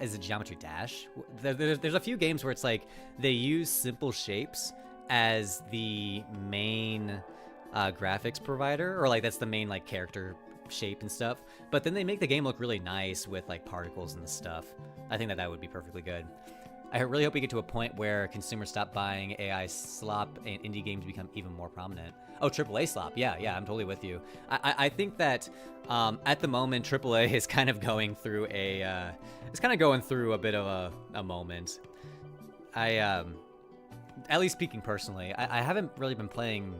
is it Geometry Dash? There's a few games where it's like they use simple shapes as the main graphics provider, or like that's the main like character shape and stuff, but then they make the game look really nice with like particles and stuff. I think that would be perfectly good. I really hope we get to a point where consumers stop buying AI slop and indie games become even more prominent. Oh, AAA slop. Yeah, I'm totally with you. I think that at the moment AAA is kind of going through a bit of a moment. At least speaking personally, I haven't really been playing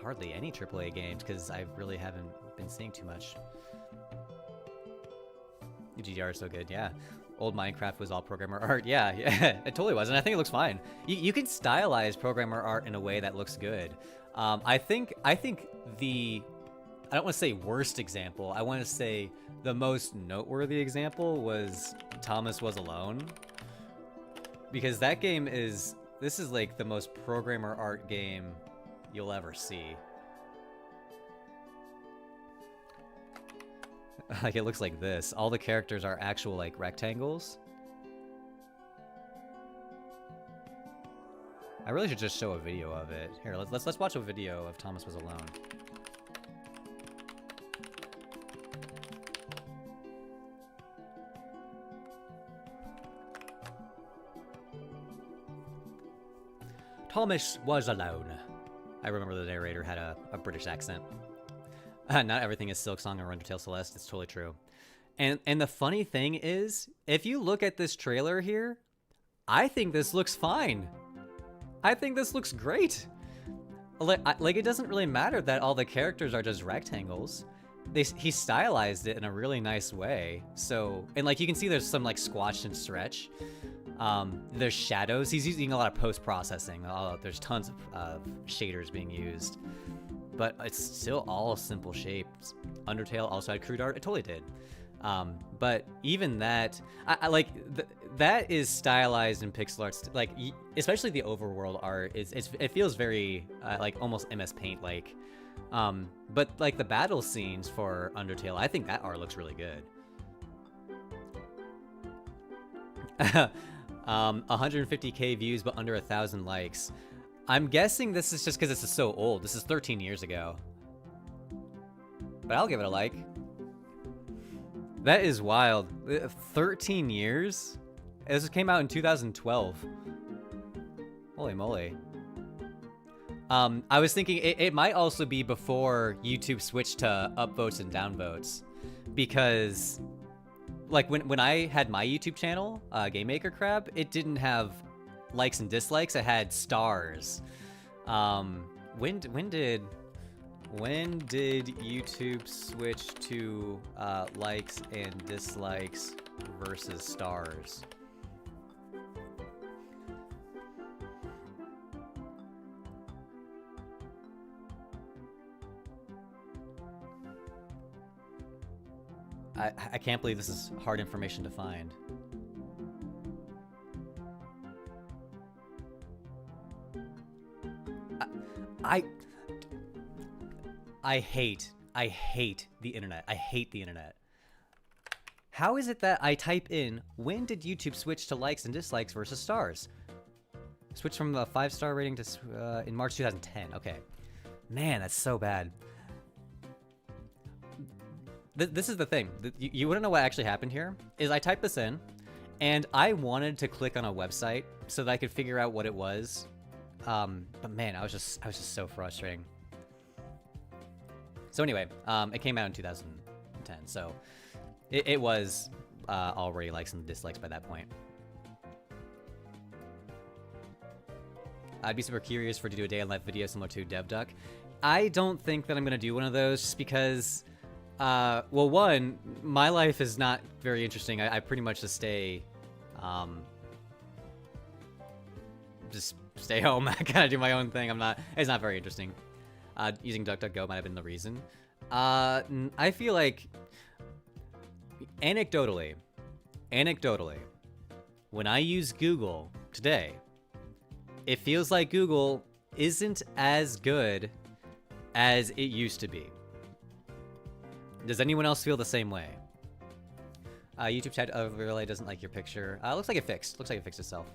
hardly any AAA games because I really haven't been seeing too much. GDR is so good, yeah. Old Minecraft was all programmer art. Yeah, it totally was, and I think it looks fine. You can stylize programmer art in a way that looks good. I think the, I don't want to say worst example, I want to say the most noteworthy example was Thomas Was Alone. Because that game this is like the most programmer art game you'll ever see. Like it looks like this. All the characters are actual like rectangles. I really should just show a video of it. Here, let's watch a video of Thomas Was Alone. Thomas was alone. I remember the narrator had a British accent. Not everything is Silksong or Undertale Celeste. It's totally true. And the funny thing is, if you look at this trailer here, I think this looks fine. I think this looks great. Like it doesn't really matter that all the characters are just rectangles. He stylized it in a really nice way. So, and like you can see there's some like squash and stretch. There's shadows. He's using a lot of post-processing. There's tons of shaders being used. But it's still all simple shapes. Undertale also had crude art. It totally did. But even that, that is stylized in pixel art. Like, especially the overworld art, it feels very like almost MS Paint like. But like the battle scenes for Undertale, I think that art looks really good. 150k views, but under 1,000 likes. I'm guessing this is just because this is so old. This is 13 years ago. But I'll give it a like. That is wild. 13 years? This came out in 2012. Holy moly. I was thinking it might also be before YouTube switched to upvotes and downvotes. Because, like, when I had my YouTube channel, Game Maker Crab, it didn't have likes and dislikes. It had stars. When did YouTube switch to likes and dislikes versus stars? I can't believe this is hard information to find. I hate the internet. I hate the internet. How is it that I type in, when did YouTube switch to likes and dislikes versus stars? Switch from a 5-star rating to in March 2010. Okay. Man, that's so bad. This is the thing. You wouldn't know what actually happened here. Is I typed this in, and I wanted to click on a website so that I could figure out what it was. But man, I was just so frustrating. So anyway, it came out in 2010, so it was already likes and dislikes by that point. I'd be super curious to do a day in life video similar to DevDuck. I don't think that I'm gonna do one of those just because, well, one, my life is not very interesting. I pretty much just stay home. I kind of do my own thing. It's not very interesting. Using DuckDuckGo might have been the reason. I feel like, anecdotally, when I use Google today, it feels like Google isn't as good as it used to be. Does anyone else feel the same way? YouTube chat overlay doesn't like your picture. Looks like it fixed. Looks like it fixed itself.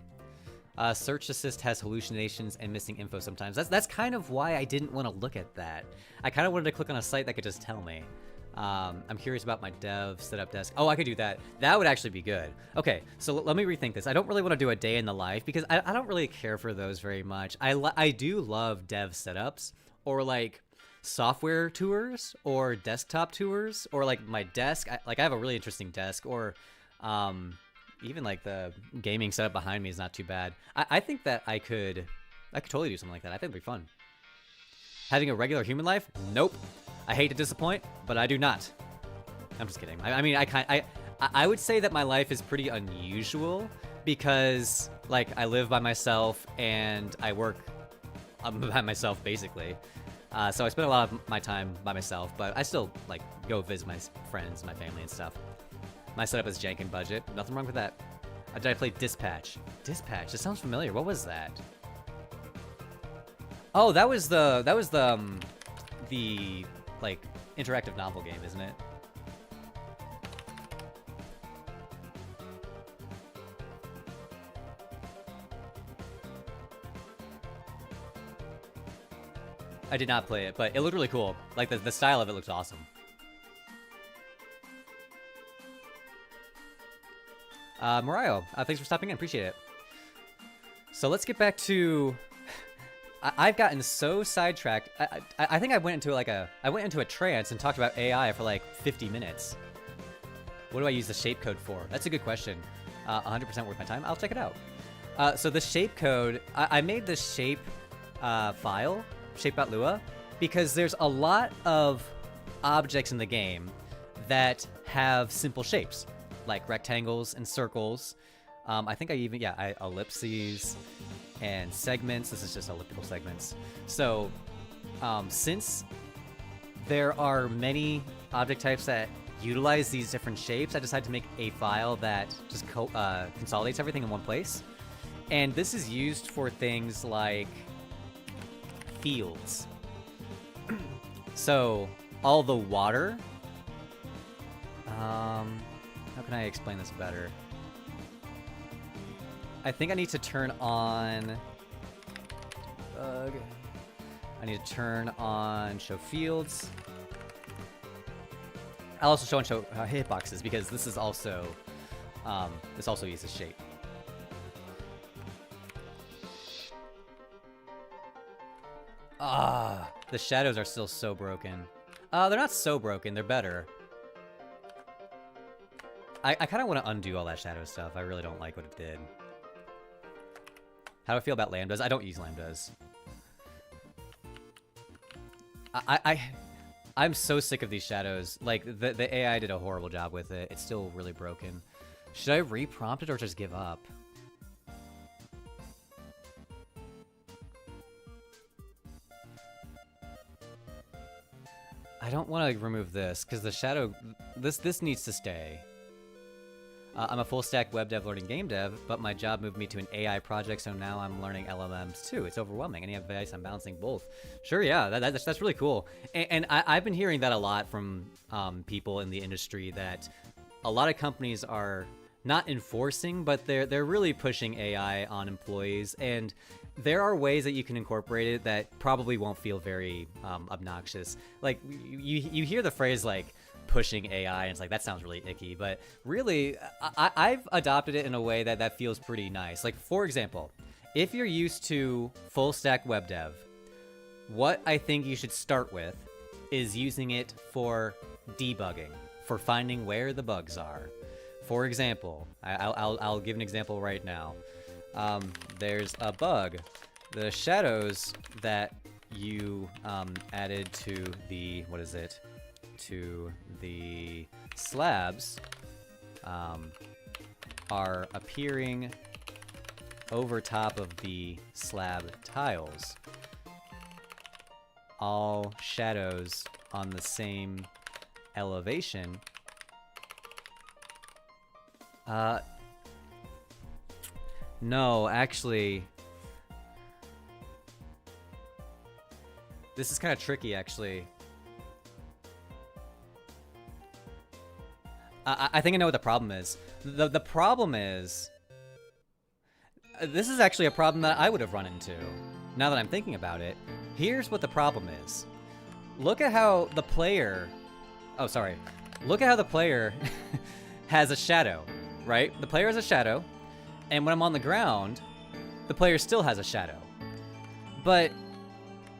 Search Assist has hallucinations and missing info sometimes. That's kind of why I didn't want to look at that. I kind of wanted to click on a site that could just tell me. I'm curious about my dev setup desk. Oh, I could do that. That would actually be good. Okay, so let me rethink this. I don't really want to do a day in the life because I don't really care for those very much. I do love dev setups or like software tours or desktop tours or like my desk. I have a really interesting desk or even like the gaming setup behind me is not too bad. I think that I could totally do something like that. I think it'd be fun. Having a regular human life? Nope. I hate to disappoint, but I do not. I'm just kidding. I mean, I would say that my life is pretty unusual because like I live by myself and I work by myself basically. So I spend a lot of my time by myself, but I still like go visit my friends, my family and stuff. My setup is jank and budget. Nothing wrong with that. Did I play Dispatch? Dispatch. This sounds familiar. What was that? Oh, that was the like interactive novel game, isn't it? I did not play it, but it looked really cool. Like the style of it looks awesome. Mario, thanks for stopping in. Appreciate it. So let's get back to. I've gotten so sidetracked. I think I went into a trance and talked about AI for like 50 minutes. What do I use the shape code for? That's a good question. 100% worth my time. I'll check it out. So the shape code, I made the shape file, shape.lua, because there's a lot of objects in the game that have simple shapes, like rectangles and circles. I think ellipses and segments. This is just elliptical segments. So since there are many object types that utilize these different shapes, I decided to make a file that just consolidates everything in one place. And this is used for things like fields. So all the water, how can I explain this better? I think I need to turn on Debug. I need to turn on show fields. I'll also show and show hitboxes because this is also this also uses shape. The shadows are still so broken. They're not so broken. They're better. I kind of want to undo all that shadow stuff. I really don't like what it did. How do I feel about lambdas? I don't use lambdas. I'm so sick of these shadows. Like, the AI did a horrible job with it. It's still really broken. Should I re-prompt it or just give up? I don't want to remove this, because the shadow... This needs to stay. I'm a full-stack web dev learning game dev, but my job moved me to an AI project, so now I'm learning LLMs too. It's overwhelming. Any advice on balancing both? Sure, yeah, that's really cool. And I've been hearing that a lot from people in the industry, that a lot of companies are not enforcing, but they're really pushing AI on employees. And there are ways that you can incorporate it that probably won't feel very obnoxious. Like, you hear the phrase, like, pushing AI, and it's like, that sounds really icky, but really I've adopted it in a way that feels pretty nice. Like, for example, if you're used to full stack web dev, what I think you should start with is using it for debugging, for finding where the bugs are. For example, I'll give an example right now. There's a bug. The shadows that you added to the, what is it? To the slabs are appearing over top of the slab tiles. All shadows on the same elevation. No, actually, this is kind of tricky, actually. I think I know what the problem is. The problem is... This is actually a problem that I would have run into, now that I'm thinking about it. Here's what the problem is. Look at how the player... Oh, sorry. Look at how the player has a shadow, right? The player has a shadow, and when I'm on the ground, the player still has a shadow. But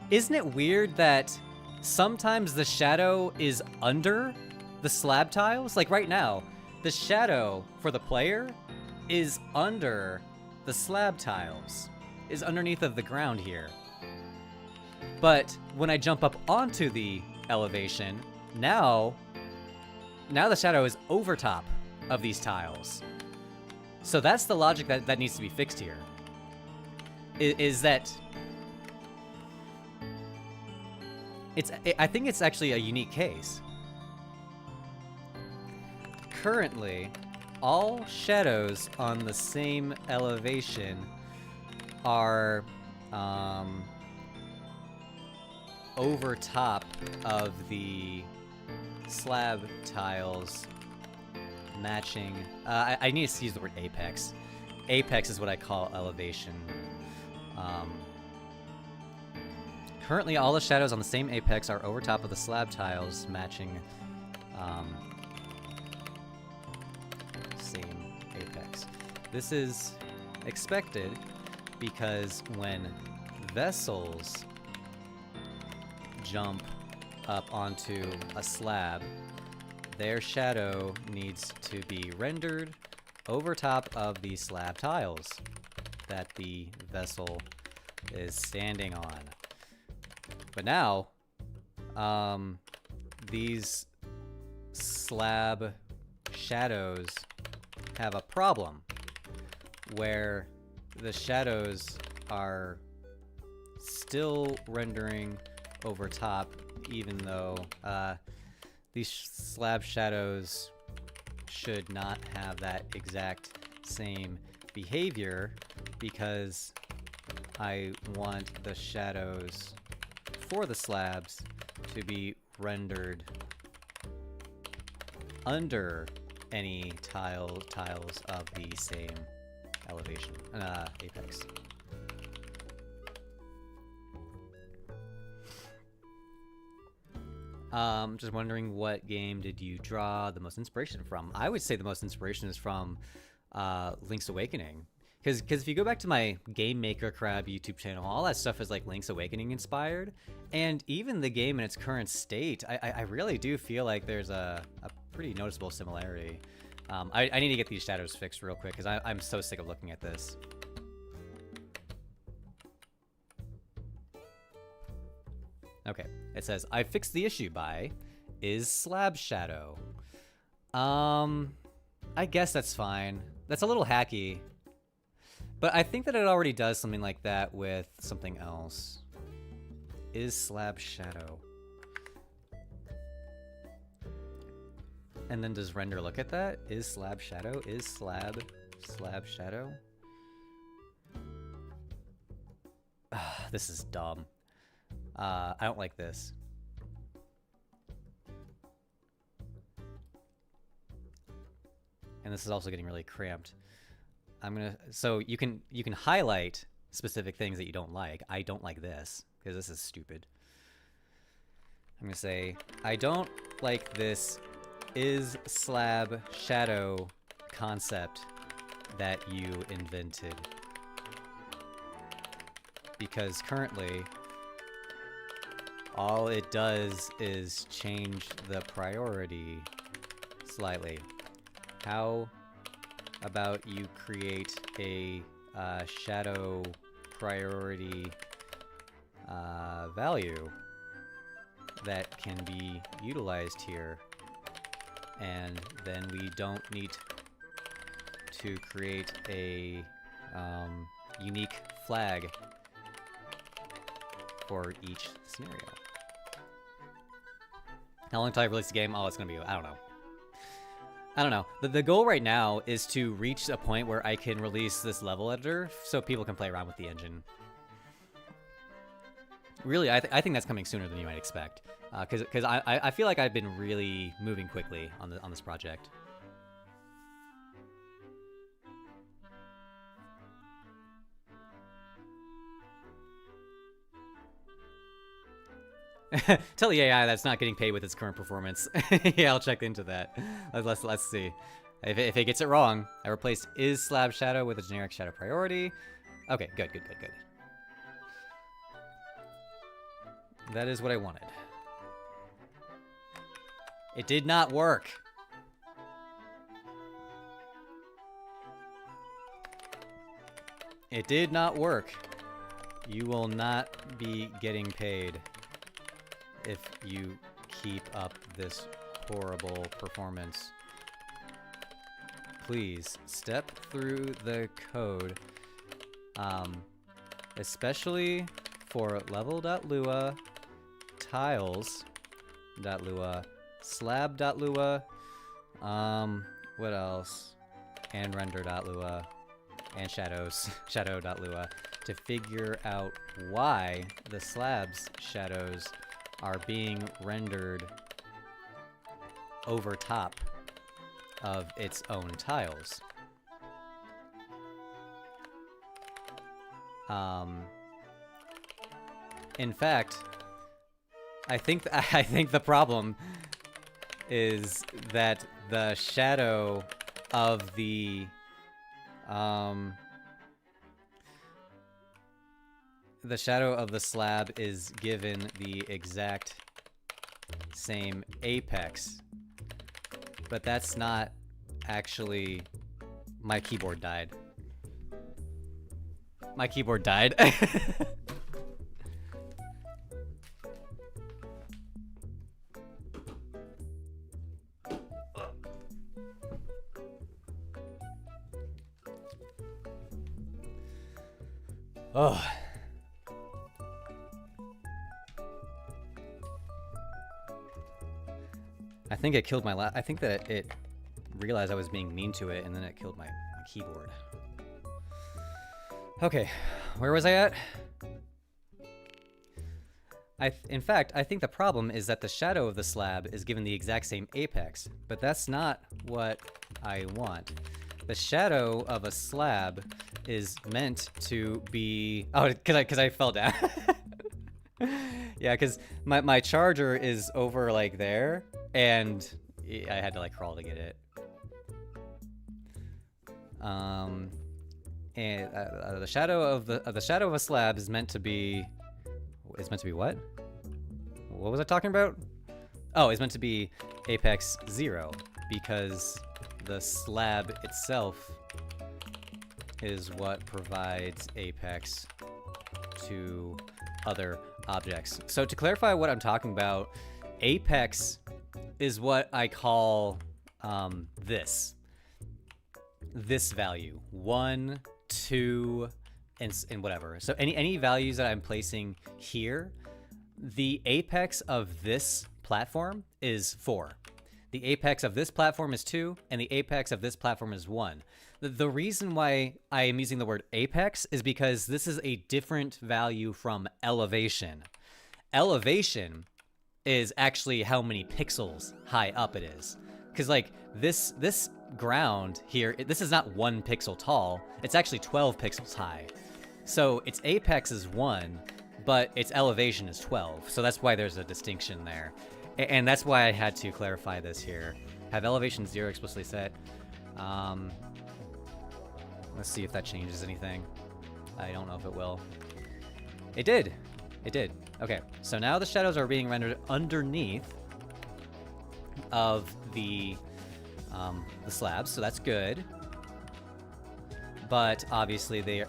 isn't it weird that sometimes the shadow is under the slab tiles? Like right now, the shadow for the player is under the slab tiles, is underneath of the ground here. But when I jump up onto the elevation, now the shadow is over top of these tiles. So that's the logic that needs to be fixed here. Is that I think it's actually a unique case. Currently, all shadows on the same elevation are over top of the slab tiles matching. I need to use the word apex. Apex is what I call elevation. Currently, all the shadows on the same apex are over top of the slab tiles matching same apex. This is expected because when vessels jump up onto a slab, their shadow needs to be rendered over top of the slab tiles that the vessel is standing on. But now, these slab shadows have a problem where the shadows are still rendering over top, even though these slab shadows should not have that exact same behavior, because I want the shadows for the slabs to be rendered under any tiles of the same elevation, apex. Just wondering, what game did you draw the most inspiration from? I would say the most inspiration is from Link's Awakening. Because if you go back to my Game Maker Crab YouTube channel, all that stuff is like Link's Awakening inspired. And even the game in its current state, I really do feel like there's a pretty noticeable similarity. I need to get these shadows fixed real quick because I'm so sick of looking at this. Okay, it says, I fixed the issue by is slab shadow. I guess that's fine. That's a little hacky. But I think that it already does something like that with something else. Is slab shadow. And then does render look at that? Is slab shadow? Is slab shadow? This is dumb. I don't like this. And this is also getting really cramped. So you can highlight specific things that you don't like. I don't like this because this is stupid. I'm gonna say, I don't like this is slab shadow concept that you invented. Because currently, all it does is change the priority slightly. How about you create a shadow priority value that can be utilized here, and then we don't need to create a unique flag for each scenario. How long till I release the game? Oh, it's gonna be, I don't know. The goal right now is to reach a point where I can release this level editor so people can play around with the engine. Really, I think that's coming sooner than you might expect. Because I feel like I've been really moving quickly on this project. Tell the AI that's not getting paid with its current performance. Yeah, I'll check into that. Let's see. If it gets it wrong, I replaced is slab shadow with a generic shadow priority. Okay, good. That is what I wanted. It did not work. It did not work. You will not be getting paid if you keep up this horrible performance. Please step through the code, especially for level.lua, tiles.lua, slab.lua, what else? And render.lua, and shadow.lua, to figure out why the slab's shadows are being rendered over top of its own tiles. In fact, I think the problem is that the shadow of the slab is given the exact same apex, but that's not actually. My keyboard died. My keyboard died. Oh. I think it killed my I think that it realized I was being mean to it, and then it killed my keyboard. Okay, where was I at? In fact, I think the problem is that the shadow of the slab is given the exact same apex, but that's not what I want. The shadow of a slab is meant to be... Oh, because I fell down. Yeah, because my charger is over like there, and I had to like crawl to get it. And the shadow of the shadow of a slab is meant to be what? What was I talking about? Oh, it's meant to be apex 0 because the slab itself is what provides apex to other objects. So to clarify what I'm talking about, apex is what I call this value, 1, 2, and whatever. So any values that I'm placing here, the apex of this platform is 4. The apex of this platform is 2, and the apex of this platform is 1. The reason why I am using the word apex is because this is a different value from elevation. Elevation is actually how many pixels high up it is. Because like this ground here, this is not 1 pixel tall, it's actually 12 pixels high. So its apex is 1, but its elevation is 12. So that's why there's a distinction there. And that's why I had to clarify this here. Have elevation 0 explicitly set. Let's see if that changes anything. I don't know if it will. It did. It did. Okay, so now the shadows are being rendered underneath of the slabs, so that's good. But obviously they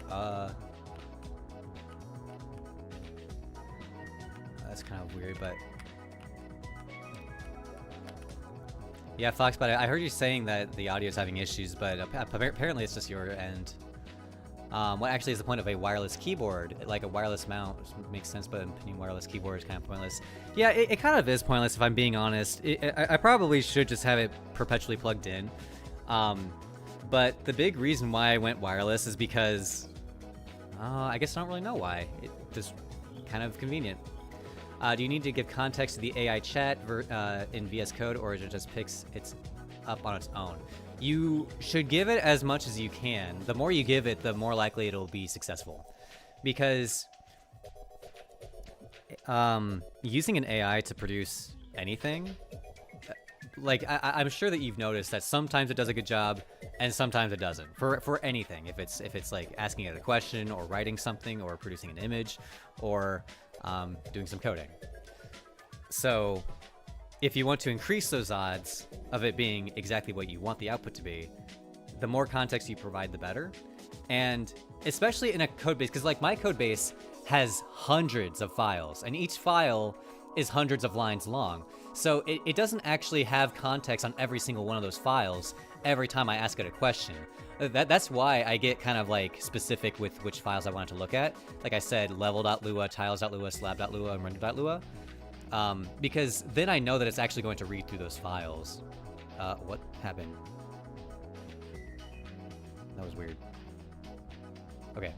that's kind of weird, but yeah, Foxbot, I heard you saying that the audio is having issues, but apparently it's just your end. What actually is the point of a wireless keyboard? Like a wireless mount makes sense, but a wireless keyboard is kind of pointless. Yeah, it kind of is pointless if I'm being honest. I probably should just have it perpetually plugged in. But the big reason why I went wireless is because I guess I don't really know why. It's just kind of convenient. Do you need to give context to the AI chat in VS Code, or is it just picks it up on its own? You should give it as much as you can. The more you give it, the more likely it'll be successful. Because using an AI to produce anything, like I'm sure that you've noticed that sometimes it does a good job and sometimes it doesn't. For anything, if it's like asking it a question or writing something or producing an image or doing some coding. So if you want to increase those odds of it being exactly what you want the output to be, the more context you provide, the better. And especially in a code base, because like my code base has hundreds of files, and each file is hundreds of lines long. So it doesn't actually have context on every single one of those files every time I ask it a question. That's why I get kind of like specific with which files I want it to look at. Like I said, level.lua, tiles.lua, slab.lua, and render.lua. Because then I know that it's actually going to read through those files. What happened? That was weird. Okay.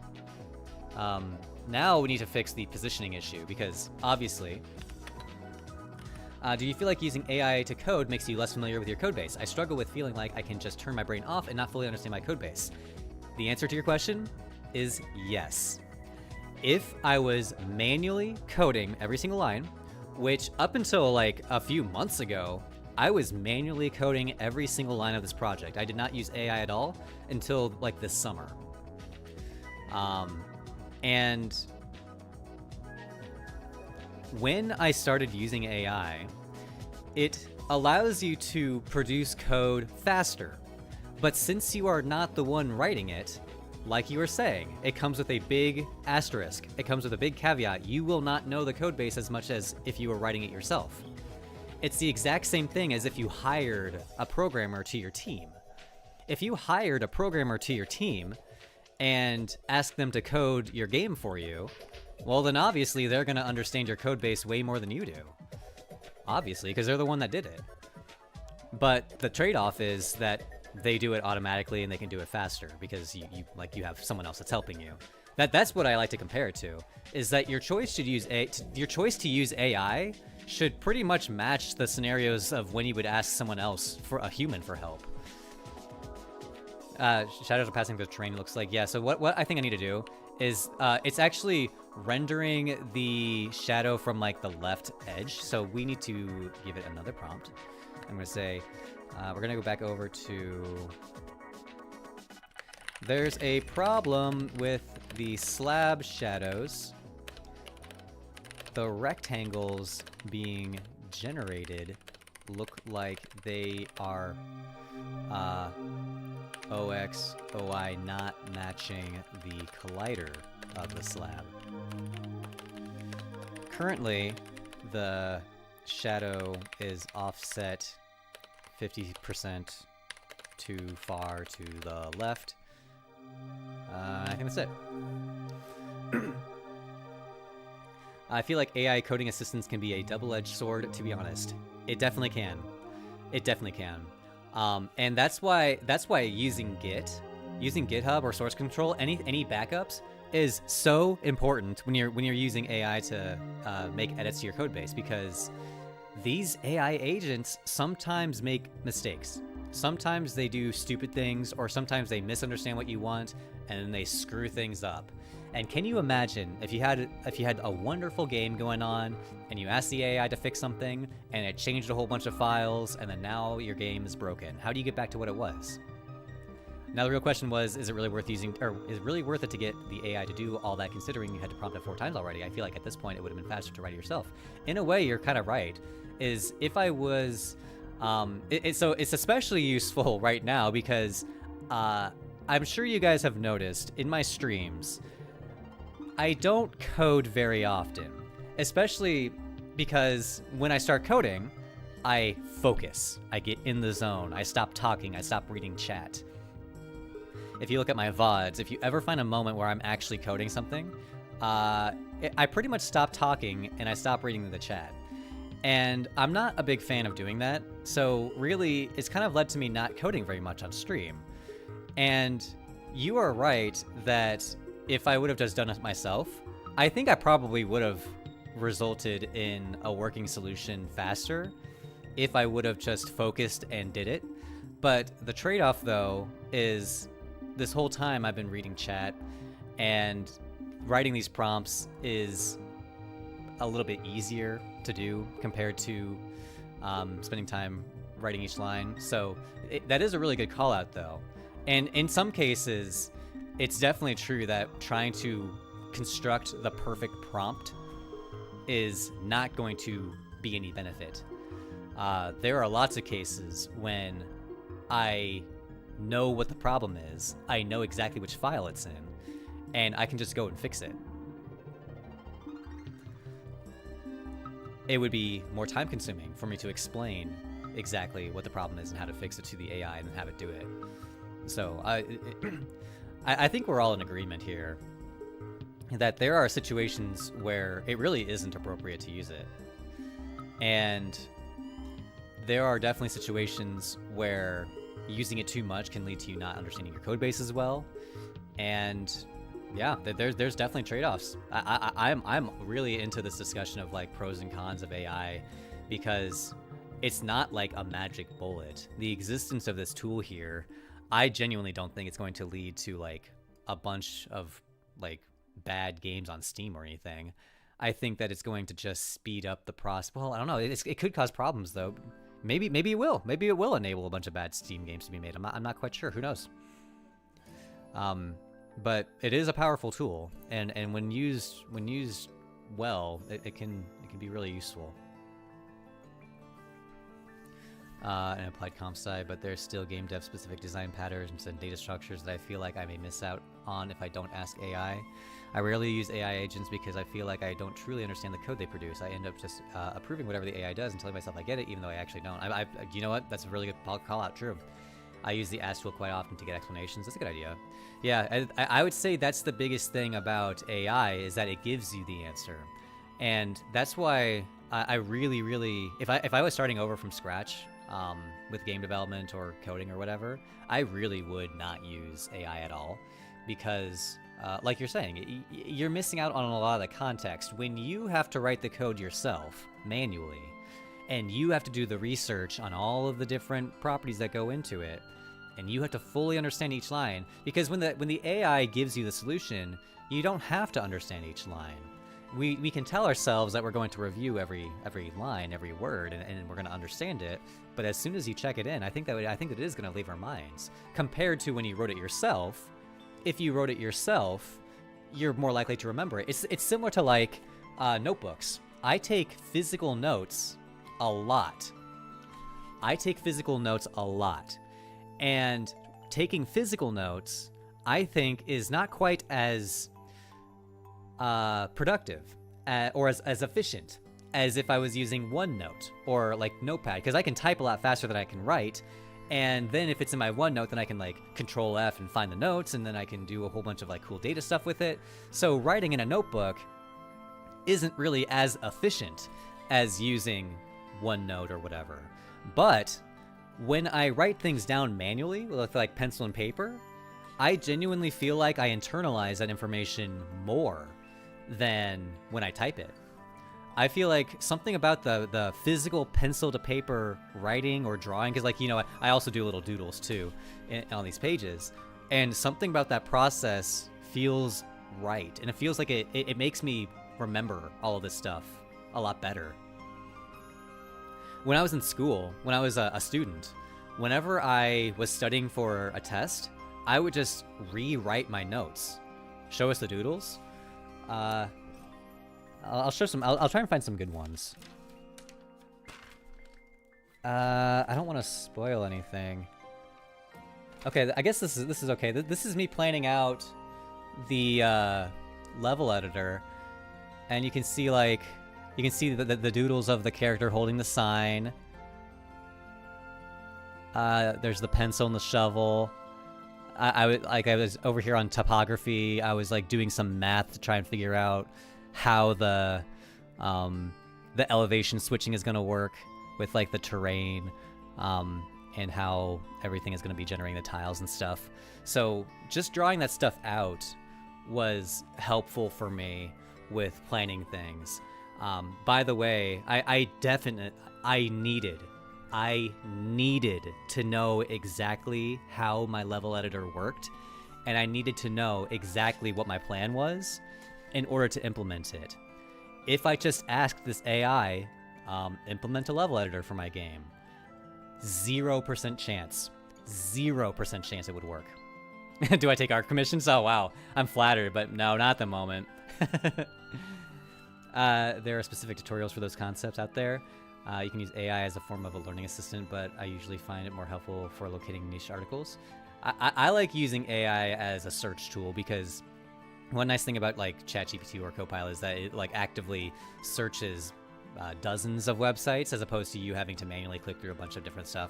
Now we need to fix the positioning issue, because obviously... do you feel like using AI to code makes you less familiar with your code base? I struggle with feeling like I can just turn my brain off and not fully understand my code base. The answer to your question is yes. If I was manually coding every single line, which up until like a few months ago, I was manually coding every single line of this project. I did not use AI at all until like this summer. And when I started using AI, it allows you to produce code faster. But since you are not the one writing it, like you were saying, it comes with a big asterisk. It comes with a big caveat. You will not know the code base as much as if you were writing it yourself. It's the exact same thing as if you hired a programmer to your team. If you hired a programmer to your team and asked them to code your game for you, well, then obviously they're going to understand your code base way more than you do. Obviously, because they're the one that did it. But the trade-off is that they do it automatically and they can do it faster because you have someone else that's helping you. That's what I like to compare it to, is that your choice to use AI should pretty much match the scenarios of when you would ask someone else, for a human, for help. Shadows are passing through the terrain, it looks like. Yeah, so what I think I need to do is it's actually rendering the shadow from like the left edge. So we need to give it another prompt. I'm gonna say, we're gonna go back over to, there's a problem with the slab shadows. The rectangles being generated look like they are OX, OI not matching the collider of the slab. Currently, the shadow is offset 50% too far to the left. I think that's it. I feel like AI coding assistance can be a double-edged sword, to be honest. It definitely can. It definitely can. And that's why using GitHub or source control, any backups, is so important when you're using AI to make edits to your code base, because these AI agents sometimes make mistakes. Sometimes they do stupid things, or sometimes they misunderstand what you want and then they screw things up. And can you imagine if you had a wonderful game going on and you asked the AI to fix something and it changed a whole bunch of files and then now your game is broken? How do you get back to what it was? Now the real question was, is it really worth using, or is it really worth it to get the AI to do all that, considering you had to prompt it 4 times already? I feel like at this point it would have been faster to write it yourself. In a way, you're kind of right. Is if I was, so it's especially useful right now because I'm sure you guys have noticed in my streams, I don't code very often, especially because when I start coding, I focus, I get in the zone, I stop talking, I stop reading chat. If you look at my VODs, if you ever find a moment where I'm actually coding something, I pretty much stop talking and I stop reading the chat. And I'm not a big fan of doing that, so really, it's kind of led to me not coding very much on stream. And you are right that if I would have just done it myself, I think I probably would have resulted in a working solution faster if I would have just focused and did it. But the trade-off, though, is this whole time I've been reading chat, and writing these prompts is a little bit easier to do compared to spending time writing each line. So that is a really good call out, though. And in some cases, it's definitely true that trying to construct the perfect prompt is not going to be any benefit. There are lots of cases when I know what the problem is, I know exactly which file it's in, and I can just go and fix it. It would be more time consuming for me to explain exactly what the problem is and how to fix it to the AI and then have it do it. So I think we're all in agreement here that there are situations where it really isn't appropriate to use it. And there are definitely situations where using it too much can lead to you not understanding your code base as well. And yeah, there's definitely trade-offs. I'm really into this discussion of like pros and cons of AI, because it's not like a magic bullet. The existence of this tool here, I genuinely don't think it's going to lead to like a bunch of like bad games on Steam or anything. I think that it's going to just speed up the process. Well, I don't know. It could cause problems though. Maybe it will. Maybe it will enable a bunch of bad Steam games to be made. I'm not quite sure. Who knows? But it is a powerful tool, and when used well, it can be really useful. An applied comp side, but there's still game dev specific design patterns and data structures that I feel like I may miss out on if I don't ask AI. I rarely use AI agents because I feel like I don't truly understand the code they produce. I end up just approving whatever the AI does and telling myself I get it, even though I actually don't. You know what? That's a really good call out. True. I use the ask tool quite often to get explanations. That's a good idea. Yeah, I would say that's the biggest thing about AI, is that it gives you the answer. And that's why I really, really, if I was starting over from scratch with game development or coding or whatever, I really would not use AI at all, because like you're saying, you're missing out on a lot of the context. When you have to write the code yourself manually, and you have to do the research on all of the different properties that go into it, and you have to fully understand each line, because when the AI gives you the solution, you don't have to understand each line. We can tell ourselves that we're going to review every line, every word, and we're going to understand it. But as soon as you check it in, I think that it is going to leave our minds. Compared to when you wrote it yourself, if you wrote it yourself, you're more likely to remember it. It's similar to like notebooks. I take physical notes a lot. And taking physical notes, I think, is not quite as productive or as efficient as if I was using OneNote or like Notepad, because I can type a lot faster than I can write. And then if it's in my OneNote, then I can like Control F and find the notes, and then I can do a whole bunch of like cool data stuff with it. So writing in a notebook isn't really as efficient as using OneNote or whatever. But when I write things down manually with like pencil and paper, I genuinely feel like I internalize that information more than when I type it. I feel like something about the physical pencil to paper writing or drawing, because like, you know, I also do little doodles too on these pages, and something about that process feels right, and it feels like it makes me remember all of this stuff a lot better. When I was in school, when I was a student, whenever I was studying for a test, I would just rewrite my notes. Show us the doodles. I'll show some. I'll try and find some good ones. I don't want to spoil anything. Okay, I guess this is okay. This is me planning out the level editor, and you can see the doodles of the character holding the sign. There's the pencil and the shovel. I was over here on topography. I was like doing some math to try and figure out how the elevation switching is going to work with like the terrain, and how everything is going to be generating the tiles and stuff. So just drawing that stuff out was helpful for me with planning things. By the way, I needed to know exactly how my level editor worked, and I needed to know exactly what my plan was in order to implement it. If I just asked this AI, implement a level editor for my game, 0% chance it would work. Do I take art commissions? Oh wow, I'm flattered, but no, not at the moment. There are specific tutorials for those concepts out there. You can use AI as a form of a learning assistant, but I usually find it more helpful for locating niche articles. I like using AI as a search tool, because one nice thing about like ChatGPT or Copilot is that it like actively searches dozens of websites, as opposed to you having to manually click through a bunch of different stuff.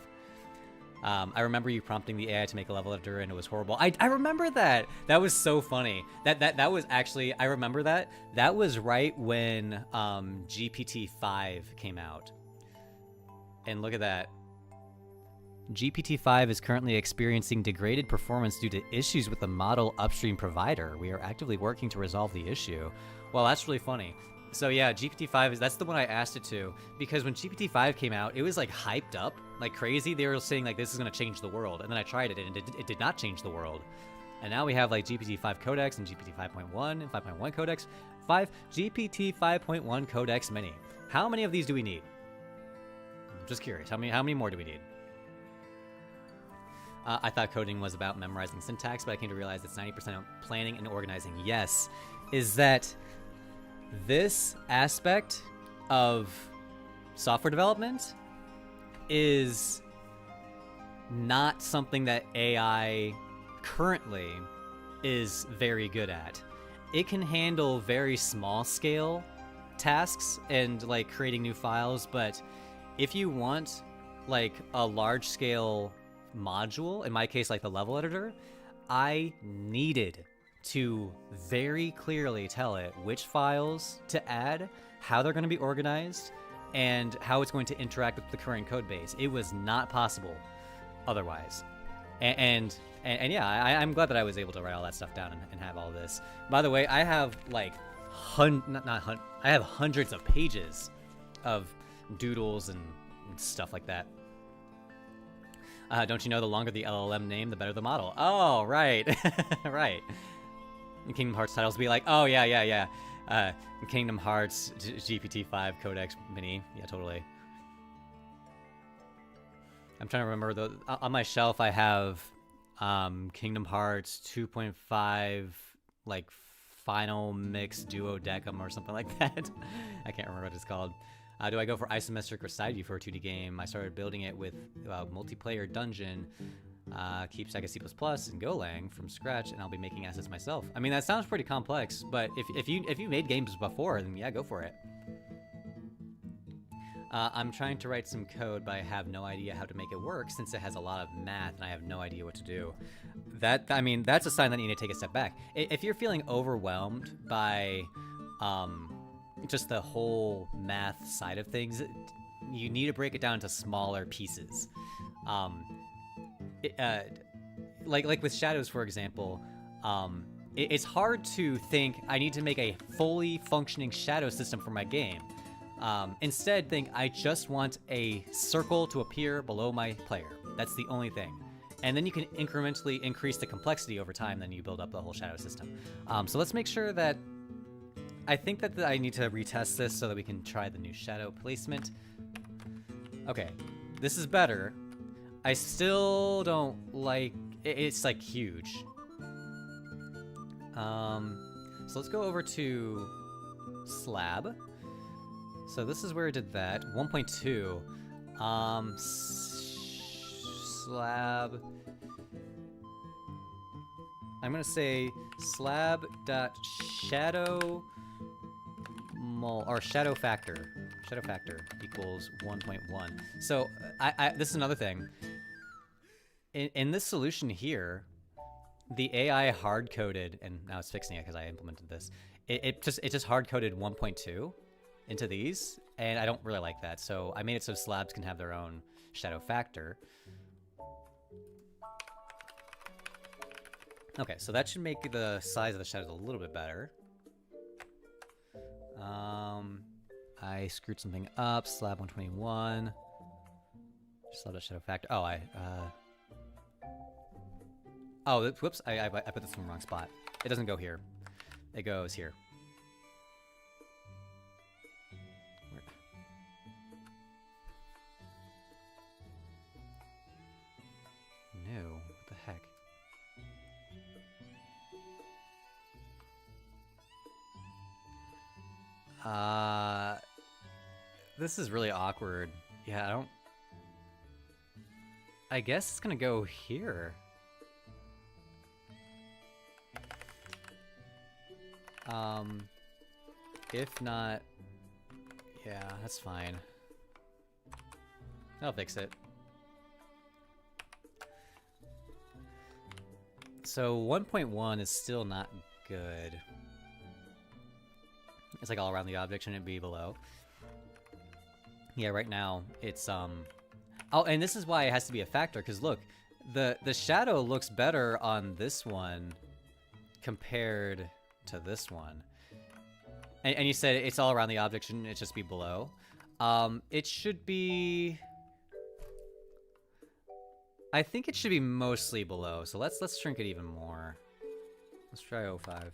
I remember you prompting the AI to make a level editor, and it was horrible. I remember that. That was so funny. That was actually, I remember that. That was right when GPT-5 came out. And look at that. GPT-5 is currently experiencing degraded performance due to issues with the model upstream provider. We are actively working to resolve the issue. Well, that's really funny. So yeah, GPT-5 that's the one I asked it to, because when GPT-5 came out, it was like hyped up like crazy. They were saying like this is going to change the world, and then I tried it, and it did not change the world. And now we have like GPT-5 Codex and GPT 5.1 and 5.1 Codex, GPT 5.1 Codex Mini. How many of these do we need? I'm just curious. How many more do we need? I thought coding was about memorizing syntax, but I came to realize it's 90% planning and organizing. Yes, is that this aspect of software development is not something that AI currently is very good at. It can handle very small scale tasks and like creating new files, but if you want like a large scale module, in my case like the level editor, I needed to very clearly tell it which files to add, how they're going to be organized, and how it's going to interact with the current code base. It was not possible otherwise. And yeah, I'm glad that I was able to write all that stuff down and have all this. By the way, I have like I have hundreds of pages of doodles and stuff like that. Don't you know the longer the LLM name, the better the model? Oh, right. Right. And Kingdom Hearts titles be like, oh, yeah. Kingdom Hearts GPT-5 Codex Mini. Yeah, totally. I'm trying to remember, on my shelf I have Kingdom Hearts 2.5, like, Final Mix Duodecim or something like that. I can't remember what it's called. Do I go for isometric or side view for a 2D game? I started building it with multiplayer dungeon, keep Sega C++ and Golang from scratch, and I'll be making assets myself. I mean, that sounds pretty complex, but if you made games before, then yeah, go for it. I'm trying to write some code, but I have no idea how to make it work since it has a lot of math and I have no idea what to do. I mean, that's a sign that you need to take a step back. If you're feeling overwhelmed by just the whole math side of things, you need to break it down into smaller pieces. Like with shadows, for example, it's hard to think I need to make a fully functioning shadow system for my game. Instead, think I just want a circle to appear below my player. That's the only thing. And then you can incrementally increase the complexity over time, then you build up the whole shadow system. So let's make sure that... I think that I need to retest this so that we can try the new shadow placement. Okay, this is better. I still don't like... It's like huge. So let's go over to slab. So this is where I did that. 1.2. Slab. I'm gonna say slab.shadow or shadow factor. Shadow factor equals 1.1. So this is another thing. In this solution here, the AI hard coded, and now it's fixing it because I implemented this. It just hard coded 1.2 into these, and I don't really like that. So I made it so slabs can have their own shadow factor. Okay, so that should make the size of the shadows a little bit better. I screwed something up. Slab 121. Just let it shadow factor. Oh, oh, whoops! I put this in the wrong spot. It doesn't go here. It goes here. No, what the heck? This is really awkward. Yeah, I guess it's gonna go here. If not, yeah, that's fine. I'll fix it. So 1.1 is still not good. It's like all around the object, shouldn't it be below? Yeah, right now it's oh, and this is why it has to be a factor, because look, the shadow looks better on this one compared to this one. And you said it's all around the object, shouldn't it just be below? It should be... I think it should be mostly below, so let's shrink it even more. Let's try 05.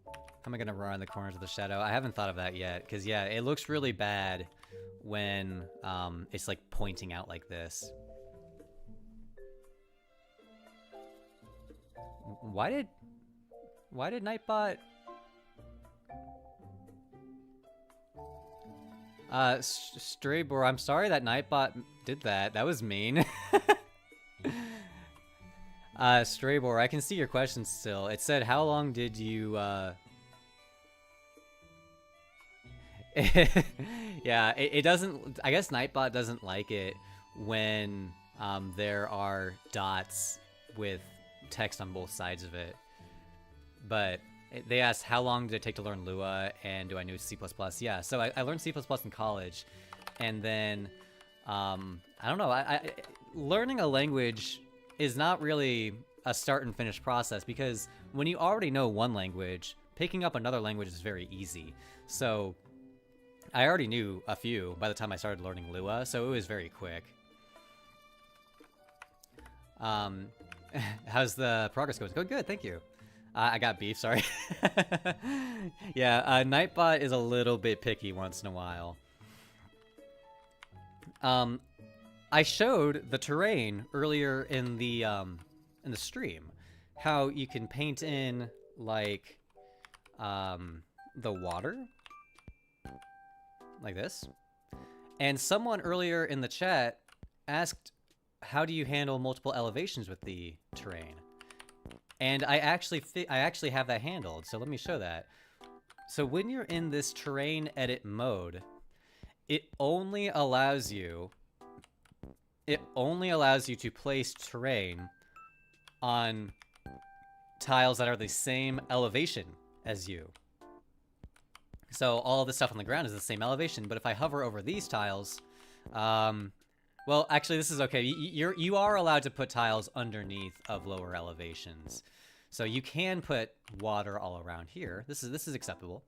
How am I gonna run the corners of the shadow? I haven't thought of that yet, because yeah, it looks really bad when it's like pointing out like this. Why did Nightbot... Straybor, I'm sorry that Nightbot did that. That was mean. Straybor, I can see your question still. It said, how long did you, Yeah, it doesn't... I guess Nightbot doesn't like it when there are dots with text on both sides of it. But they asked, how long did it take to learn Lua, and do I know C++? Yeah, so I learned C++ in college, and then, I don't know, learning a language is not really a start and finish process, because when you already know one language, picking up another language is very easy. So I already knew a few by the time I started learning Lua, so it was very quick. How's the progress going? Going good, thank you. I got beef, sorry. Yeah, Nightbot is a little bit picky once in a while. I showed the terrain earlier in the stream, how you can paint in like the water, like this. And someone earlier in the chat asked, how do you handle multiple elevations with the terrain? And I actually have that handled, so let me show that. So when you're in this terrain edit mode, it only allows you to place terrain on tiles that are the same elevation as you. So all of the stuff on the ground is the same elevation, but if I hover over these tiles, well, actually this is okay. You are allowed to put tiles underneath of lower elevations. So you can put water all around here. This is acceptable.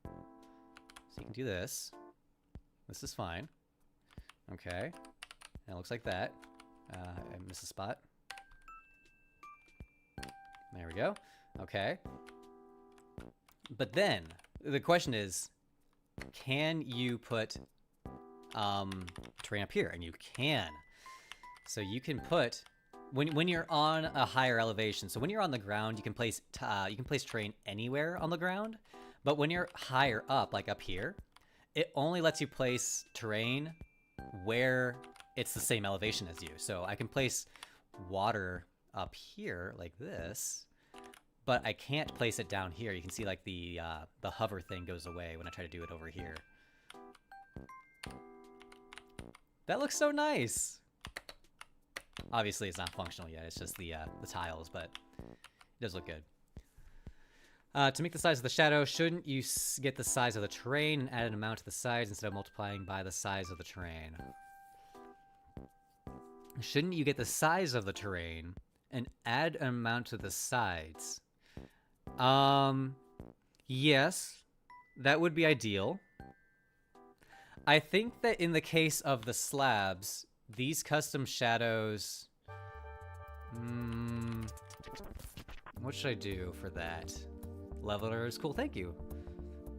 So you can do this. This is fine. Okay. And it looks like that. I missed a spot. There we go. Okay. But then, the question is, can you put terrain up here? And you can. So you can put, when you're on a higher elevation, so when you're on the ground, you can place terrain anywhere on the ground. But when you're higher up, like up here, it only lets you place terrain where it's the same elevation as you. So I can place water up here like this, but I can't place it down here. You can see like the hover thing goes away when I try to do it over here. That looks so nice. Obviously it's not functional yet, it's just the tiles, but it does look good. To make the size of the shadow, shouldn't you get the size of the terrain and add an amount to the sides instead of multiplying by the size of the terrain? Shouldn't you get the size of the terrain and add an amount to the sides? Yes, that would be ideal. I think that in the case of the slabs, these custom shadows... what should I do for that? Leveler is cool, thank you.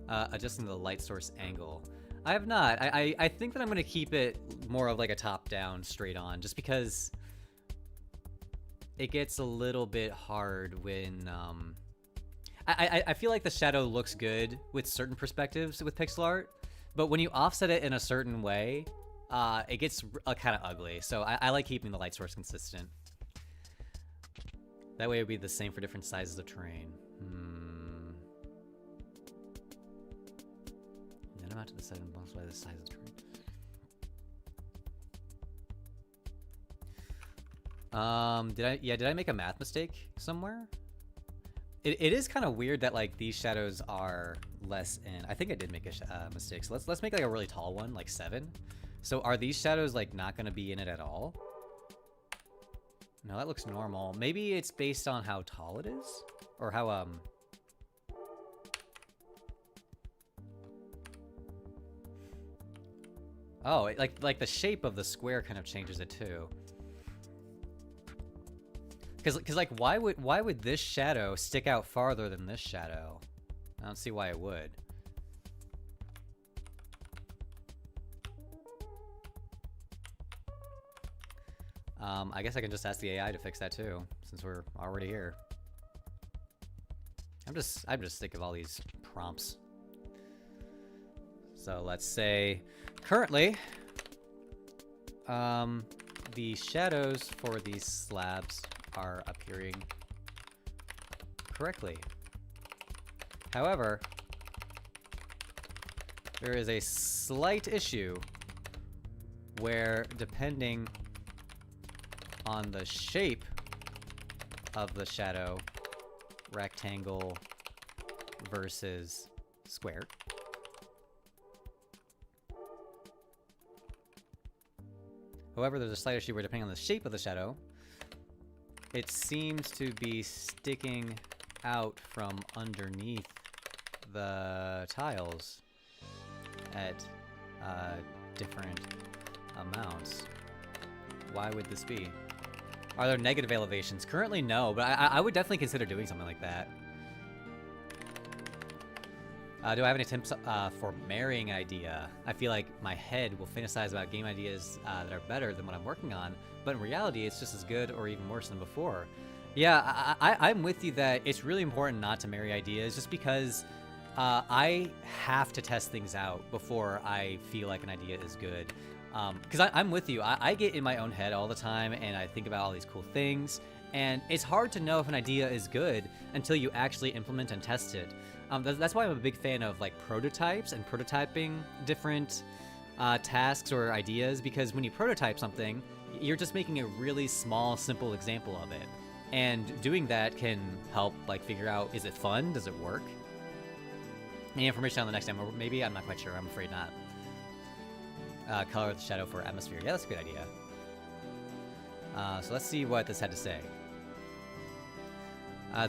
Adjusting the light source angle. I have not. I think that I'm going to keep it more of like a top-down, straight-on, just because it gets a little bit hard when... I feel like the shadow looks good with certain perspectives with pixel art, but when you offset it in a certain way, it gets kind of ugly. So I like keeping the light source consistent. That way it would be the same for different sizes of terrain. Then I'm out to the side and multiply the size of the terrain. Did I make a math mistake somewhere? It is kind of weird that like these shadows are less in. I think I did make a mistake. So let's make like a really tall one, like 7. So are these shadows like not going to be in it at all? No, that looks normal. Maybe it's based on how tall it is, or how Oh, like the shape of the square kind of changes it too. Cause like why would this shadow stick out farther than this shadow? I don't see why it would. I guess I can just ask the AI to fix that too, since we're already here. I'm just sick of all these prompts. So let's say currently the shadows for these slabs are appearing correctly. However, there is a slight issue where, depending on the shape of the shadow, rectangle versus square, however, there's a slight issue where, depending on the shape of the shadow, it seems to be sticking out from underneath the tiles. at different amounts. Why would this be? Are there negative elevations? Currently, no, but I would definitely consider doing something like that. Do I have any tips for marrying an idea? I feel like my head will fantasize about game ideas that are better than what I'm working on, but in reality, it's just as good or even worse than before. Yeah, I'm with you that it's really important not to marry ideas, just because I have to test things out before I feel like an idea is good. Because I'm with you. I get in my own head all the time, and I think about all these cool things, and it's hard to know if an idea is good until you actually implement and test it. That's why I'm a big fan of like prototypes and prototyping different tasks or ideas, because when you prototype something, you're just making a really small, simple example of it. And doing that can help like figure out, is it fun? Does it work? Any information on the next time? Or maybe, I'm not quite sure. I'm afraid not. Color the shadow for atmosphere. Yeah, that's a good idea. So let's see what this had to say.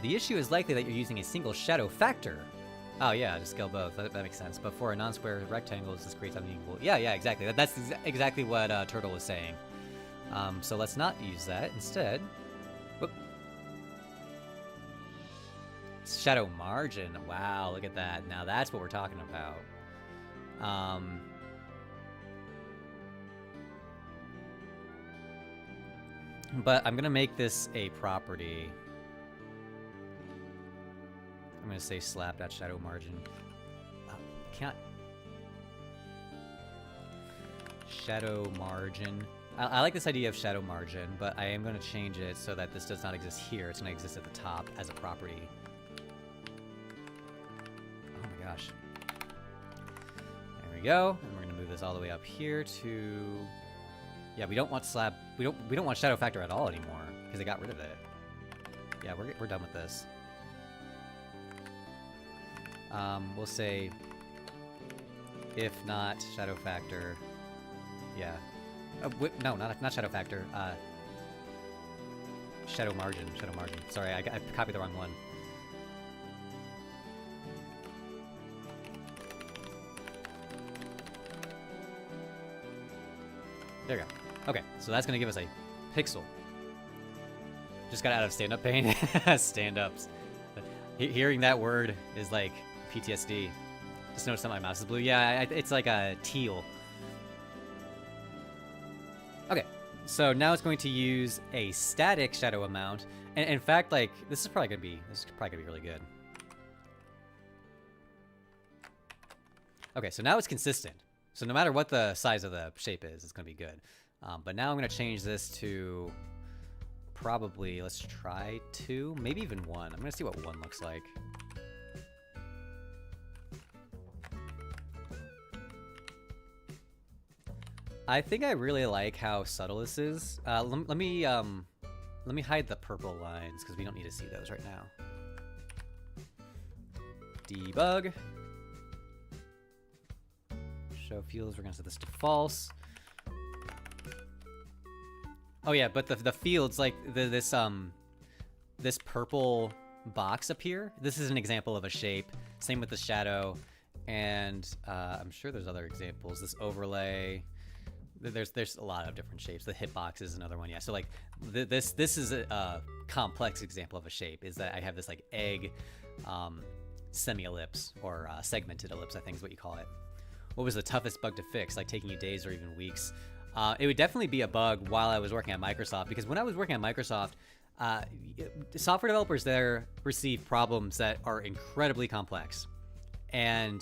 The issue is likely that you're using a single shadow factor. Oh yeah, just scale both. That makes sense. But for a non-square rectangle, this creates unequal. Yeah, exactly. That's exactly what Turtle was saying. So let's not use that. Instead, whoop. Shadow margin. Wow, look at that. Now that's what we're talking about. But I'm gonna make this a property. I'm gonna say slab.shadow margin. Can't. Shadow margin. I like this idea of shadow margin, but I am gonna change it so that this does not exist here. It's gonna exist at the top as a property. Oh my gosh. There we go. And we're gonna move this all the way up here to. Yeah, we don't want slab. We don't want shadow factor at all anymore because they got rid of it. Yeah, we're done with this. We'll say if not shadow factor. Yeah. No, not shadow factor. Shadow margin. Shadow margin. Sorry, I copied the wrong one. There we go. Okay, so that's gonna give us a pixel. Just got out of stand-up pain. Stand-ups. Hearing that word is like PTSD. Just noticed that my mouse is blue. Yeah, it's like a teal. Okay, so now it's going to use a static shadow amount, and in fact, like this is probably gonna be really good. Okay, so now it's consistent. So no matter what the size of the shape is, it's gonna be good. But now I'm gonna change this to probably, let's try 2, maybe even 1. I'm gonna see what 1 looks like. I think I really like how subtle this is. Let me hide the purple lines because we don't need to see those right now. Debug. Show fields. We're gonna set this to false. Oh yeah, but the fields, like this purple box up here. This is an example of a shape. Same with the shadow, and I'm sure there's other examples. This overlay. There's a lot of different shapes. The hitbox is another one. Yeah. So like this is a complex example of a shape. Is that I have this like egg semi-ellipse or segmented ellipse, I think is what you call it. What was the toughest bug to fix? Like taking you days or even weeks? It would definitely be a bug while I was working at Microsoft, because when I was working at Microsoft, software developers there receive problems that are incredibly complex, and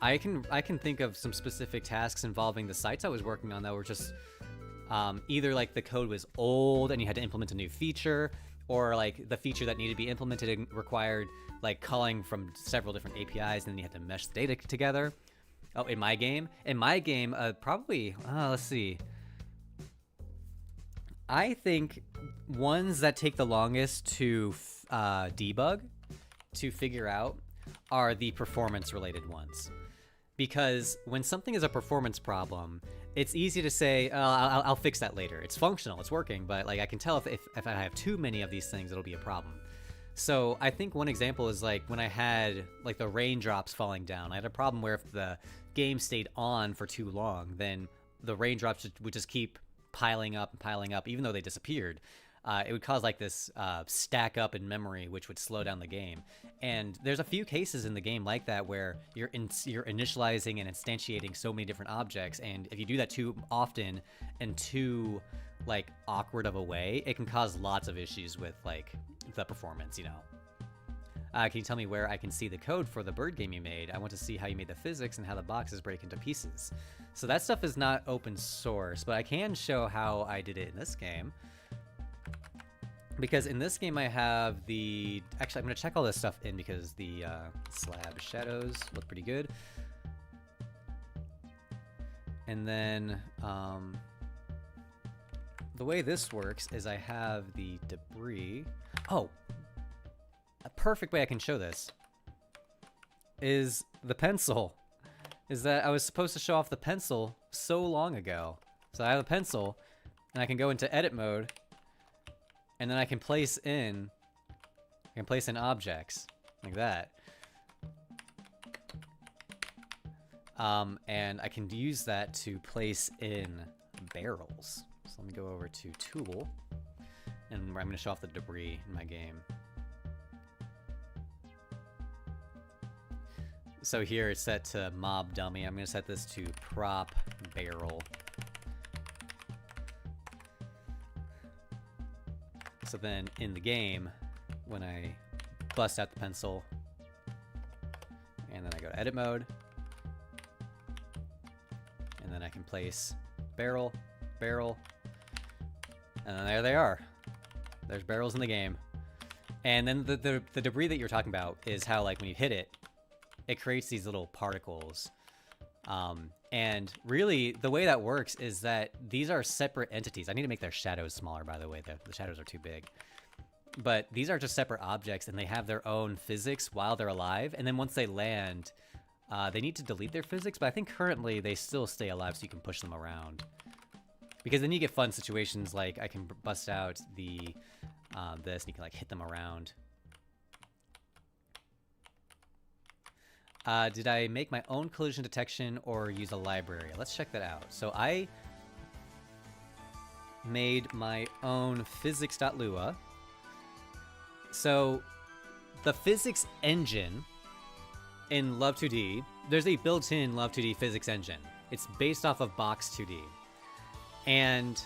I can think of some specific tasks involving the sites I was working on that were just either like the code was old and you had to implement a new feature, or like the feature that needed to be implemented required like calling from several different APIs, and then you had to mesh the data together. Oh, in my game, probably, let's see. I think ones that take the longest to debug, to figure out, are the performance-related ones. Because when something is a performance problem, it's easy to say, I'll fix that later. It's functional, it's working, but like I can tell if I have too many of these things, it'll be a problem. So I think one example is like when I had like the raindrops falling down. I had a problem where if the game stayed on for too long, then the raindrops would just keep piling up and piling up, even though they disappeared. It would cause like this stack up in memory, which would slow down the game. And there's a few cases in the game like that where you're initializing and instantiating so many different objects, and if you do that too often and too like awkward of a way, it can cause lots of issues with like the performance, you know. Can you tell me where I can see the code for the bird game you made? I want to see how you made the physics and how the boxes break into pieces. So that stuff is not open source, but I can show how I did it in this game. Because in this game I have the... Actually, I'm going to check all this stuff in because the slab shadows look pretty good. And then the way this works is I have the debris... Oh! A perfect way I can show this is the pencil. Is that I was supposed to show off the pencil so long ago. So I have a pencil, and I can go into edit mode, and then I can place in objects like that. And I can use that to place in barrels. So let me go over to Tool, and I'm going to show off the debris in my game. So here it's set to mob dummy. I'm going to set this to prop barrel. So then in the game, when I bust out the pencil, and then I go to edit mode, and then I can place barrel, barrel, and then there they are. There's barrels in the game. And then the debris that you're talking about is how, like, when you hit it, it creates these little particles. And really, the way that works is that these are separate entities. I need to make their shadows smaller, by the way. The shadows are too big. But these are just separate objects, and they have their own physics while they're alive. And then once they land, they need to delete their physics, but I think currently they still stay alive, so you can push them around. Because then you get fun situations like I can bust out the this, and you can like hit them around. Did I make my own collision detection or use a library? Let's check that out. So I made my own physics.lua. So the physics engine in Love2D, there's a built-in Love2D physics engine. It's based off of Box2D. And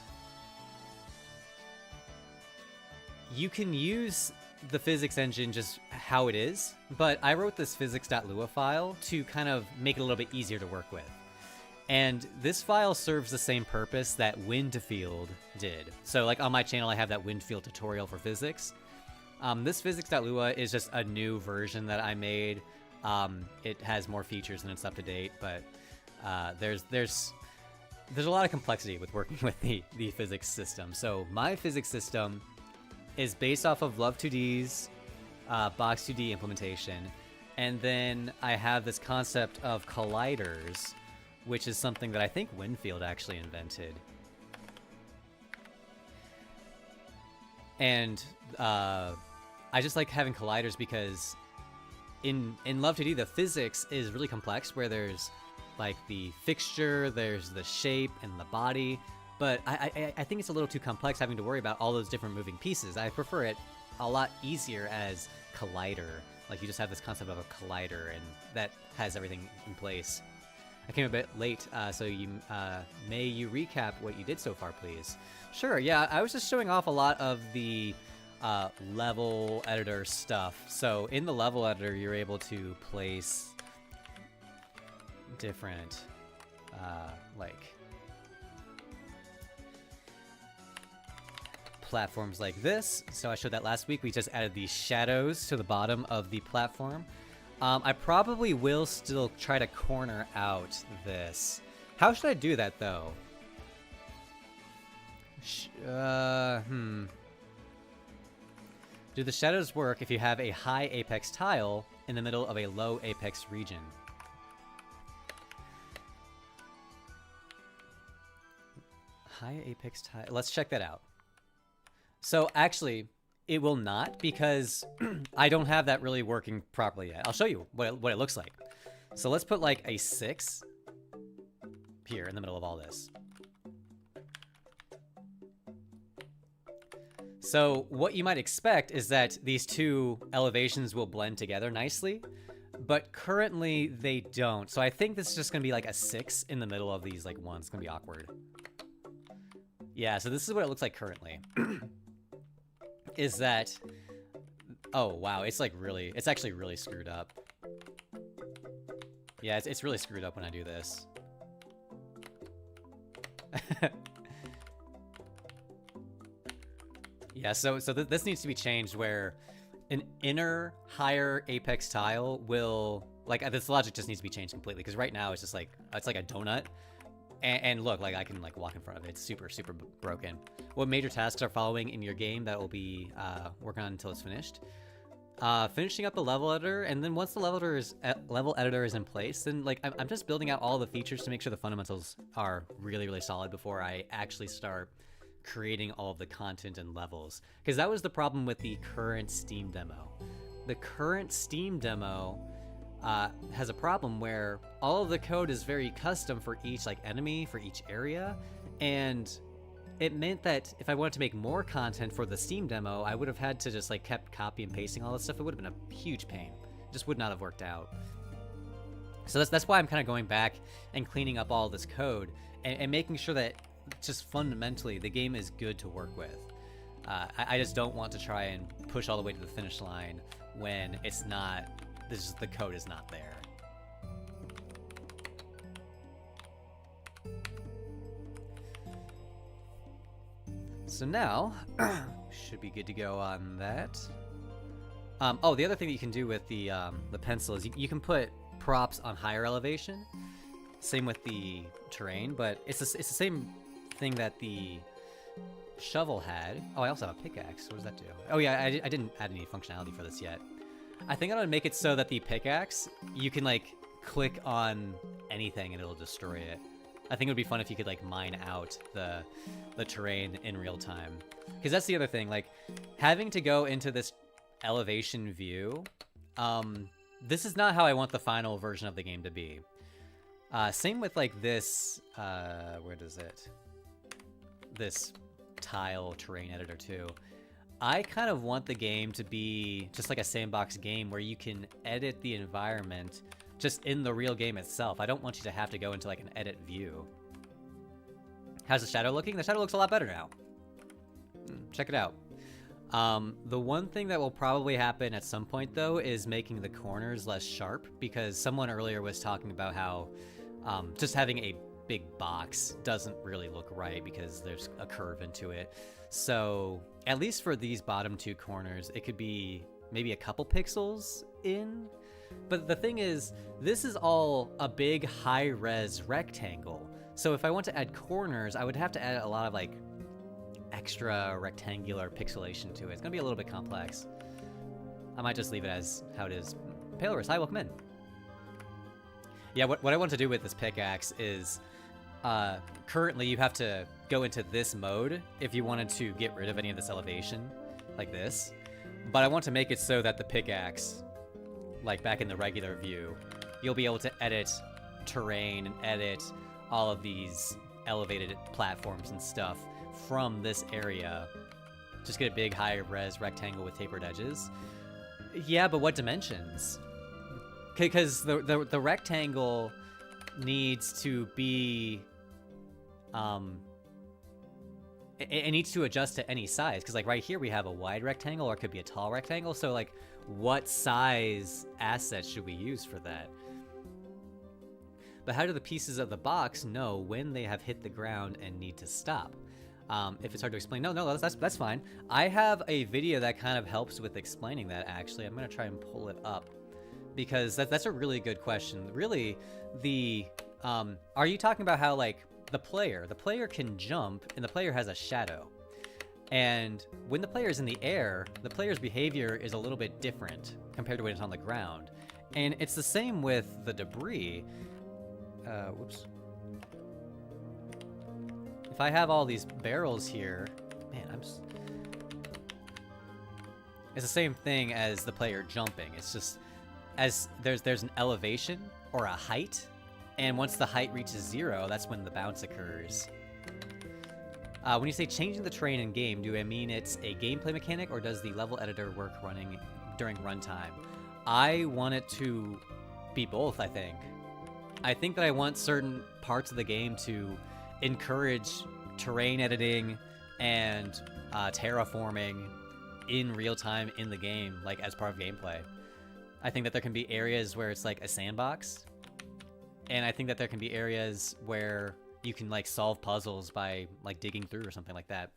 you can use the physics engine just how it is, but I wrote this physics.lua file to kind of make it a little bit easier to work with. And this file serves the same purpose that Windfield did. So like on my channel, I have that Windfield tutorial for physics. This physics.lua is just a new version that I made. It has more features and it's up to date, but there's a lot of complexity with working with the physics system. So my physics system is based off of Love2D's Box2D implementation. And then I have this concept of colliders, which is something that I think Windfield actually invented. And I just like having colliders because in Love2D, the physics is really complex, where there's like the fixture, there's the shape and the body. But I think it's a little too complex having to worry about all those different moving pieces. I prefer it a lot easier as collider. Like you just have this concept of a collider, and that has everything in place. I came a bit late, so may you recap what you did so far, please? Sure, yeah, I was just showing off a lot of the level editor stuff. So in the level editor, you're able to place different, platforms like this. So I showed that last week. We just added these shadows to the bottom of the platform. I probably will still try to corner out this. How should I do that though? Do the shadows work if you have a high apex tile in the middle of a low apex region? High apex tile. Let's check that out. So actually, it will not, because I don't have that really working properly yet. I'll show you what it looks like. So let's put like a 6 here in the middle of all this. So what you might expect is that these two elevations will blend together nicely, but currently they don't. So I think this is just gonna be like a 6 in the middle of these like ones. It's gonna be awkward. Yeah, so this is what it looks like currently. Is that, oh wow, it's like really, it's actually really screwed up. Yeah, it's really screwed up when I do this. Yeah, so this needs to be changed where an inner higher apex tile will, like, this logic just needs to be changed completely, because right now it's just like, it's like a donut. And look, like I can like walk in front of it. It's super, super broken. What major tasks are following in your game that will be working on until it's finished? Finishing up the level editor, and then once the level editor is in place, then like I'm just building out all the features to make sure the fundamentals are really, really solid before I actually start creating all of the content and levels. Because that was the problem with the current Steam demo. The current Steam demo has a problem where all of the code is very custom for each like enemy, for each area, and it meant that if I wanted to make more content for the Steam demo, I would have had to just like kept copy and pasting all this stuff. It would have been a huge pain. It just would not have worked out. So that's why I'm kind of going back and cleaning up all this code and making sure that just fundamentally the game is good to work with. I just don't want to try and push all the way to the finish line when it's not, the code is not there. So now, should be good to go on that. Oh, the other thing that you can do with the pencil is you can put props on higher elevation. Same with the terrain, but it's the same thing that the shovel had. Oh, I also have a pickaxe. What does that do? Oh yeah, I didn't add any functionality for this yet. I think I'm gonna make it so that the pickaxe, you can like click on anything and it'll destroy it. I think it would be fun if you could like mine out the terrain in real time. Because that's the other thing, like having to go into this elevation view, this is not how I want the final version of the game to be. Same with like this, where does it? This tile terrain editor too. I kind of want the game to be just like a sandbox game where you can edit the environment just in the real game itself. I don't want you to have to go into like an edit view. How's the shadow looking? The shadow looks a lot better now. Check it out. The one thing that will probably happen at some point though is making the corners less sharp, because someone earlier was talking about how just having a big box doesn't really look right because there's a curve into it. So at least for these bottom two corners, it could be maybe a couple pixels in. But the thing is, this is all a big high-res rectangle. So if I want to add corners, I would have to add a lot of like extra rectangular pixelation to it. It's gonna be a little bit complex. I might just leave it as how it is. Palerus, hi, welcome in. Yeah, what I want to do with this pickaxe is, currently you have to go into this mode if you wanted to get rid of any of this elevation, like this. But I want to make it so that the pickaxe, like back in the regular view, you'll be able to edit terrain and edit all of these elevated platforms and stuff from this area. Just get a big high-res rectangle with tapered edges. Yeah, but what dimensions? Because the rectangle needs to be, it needs to adjust to any size. Because like right here we have a wide rectangle, or it could be a tall rectangle. So like, what size assets should we use for that? But how do the pieces of the box know when they have hit the ground and need to stop? If it's hard to explain, no, that's fine. I have a video that kind of helps with explaining that, actually. I'm gonna try and pull it up, because that's a really good question. Really, are you talking about how like the player can jump and the player has a shadow? And when the player is in the air, the player's behavior is a little bit different compared to when it's on the ground. And it's the same with the debris. Whoops. If I have all these barrels here, man, it's the same thing as the player jumping. It's just, as there's an elevation or a height, And once the height reaches 0, that's when the bounce occurs. When you say changing the terrain in game, do I mean it's a gameplay mechanic, or does the level editor work running during runtime? I want it to be both, I think. I think that I want certain parts of the game to encourage terrain editing and terraforming in real time in the game, like as part of gameplay. I think that there can be areas where it's like a sandbox, and I think that there can be areas where you can like solve puzzles by like digging through or something like that.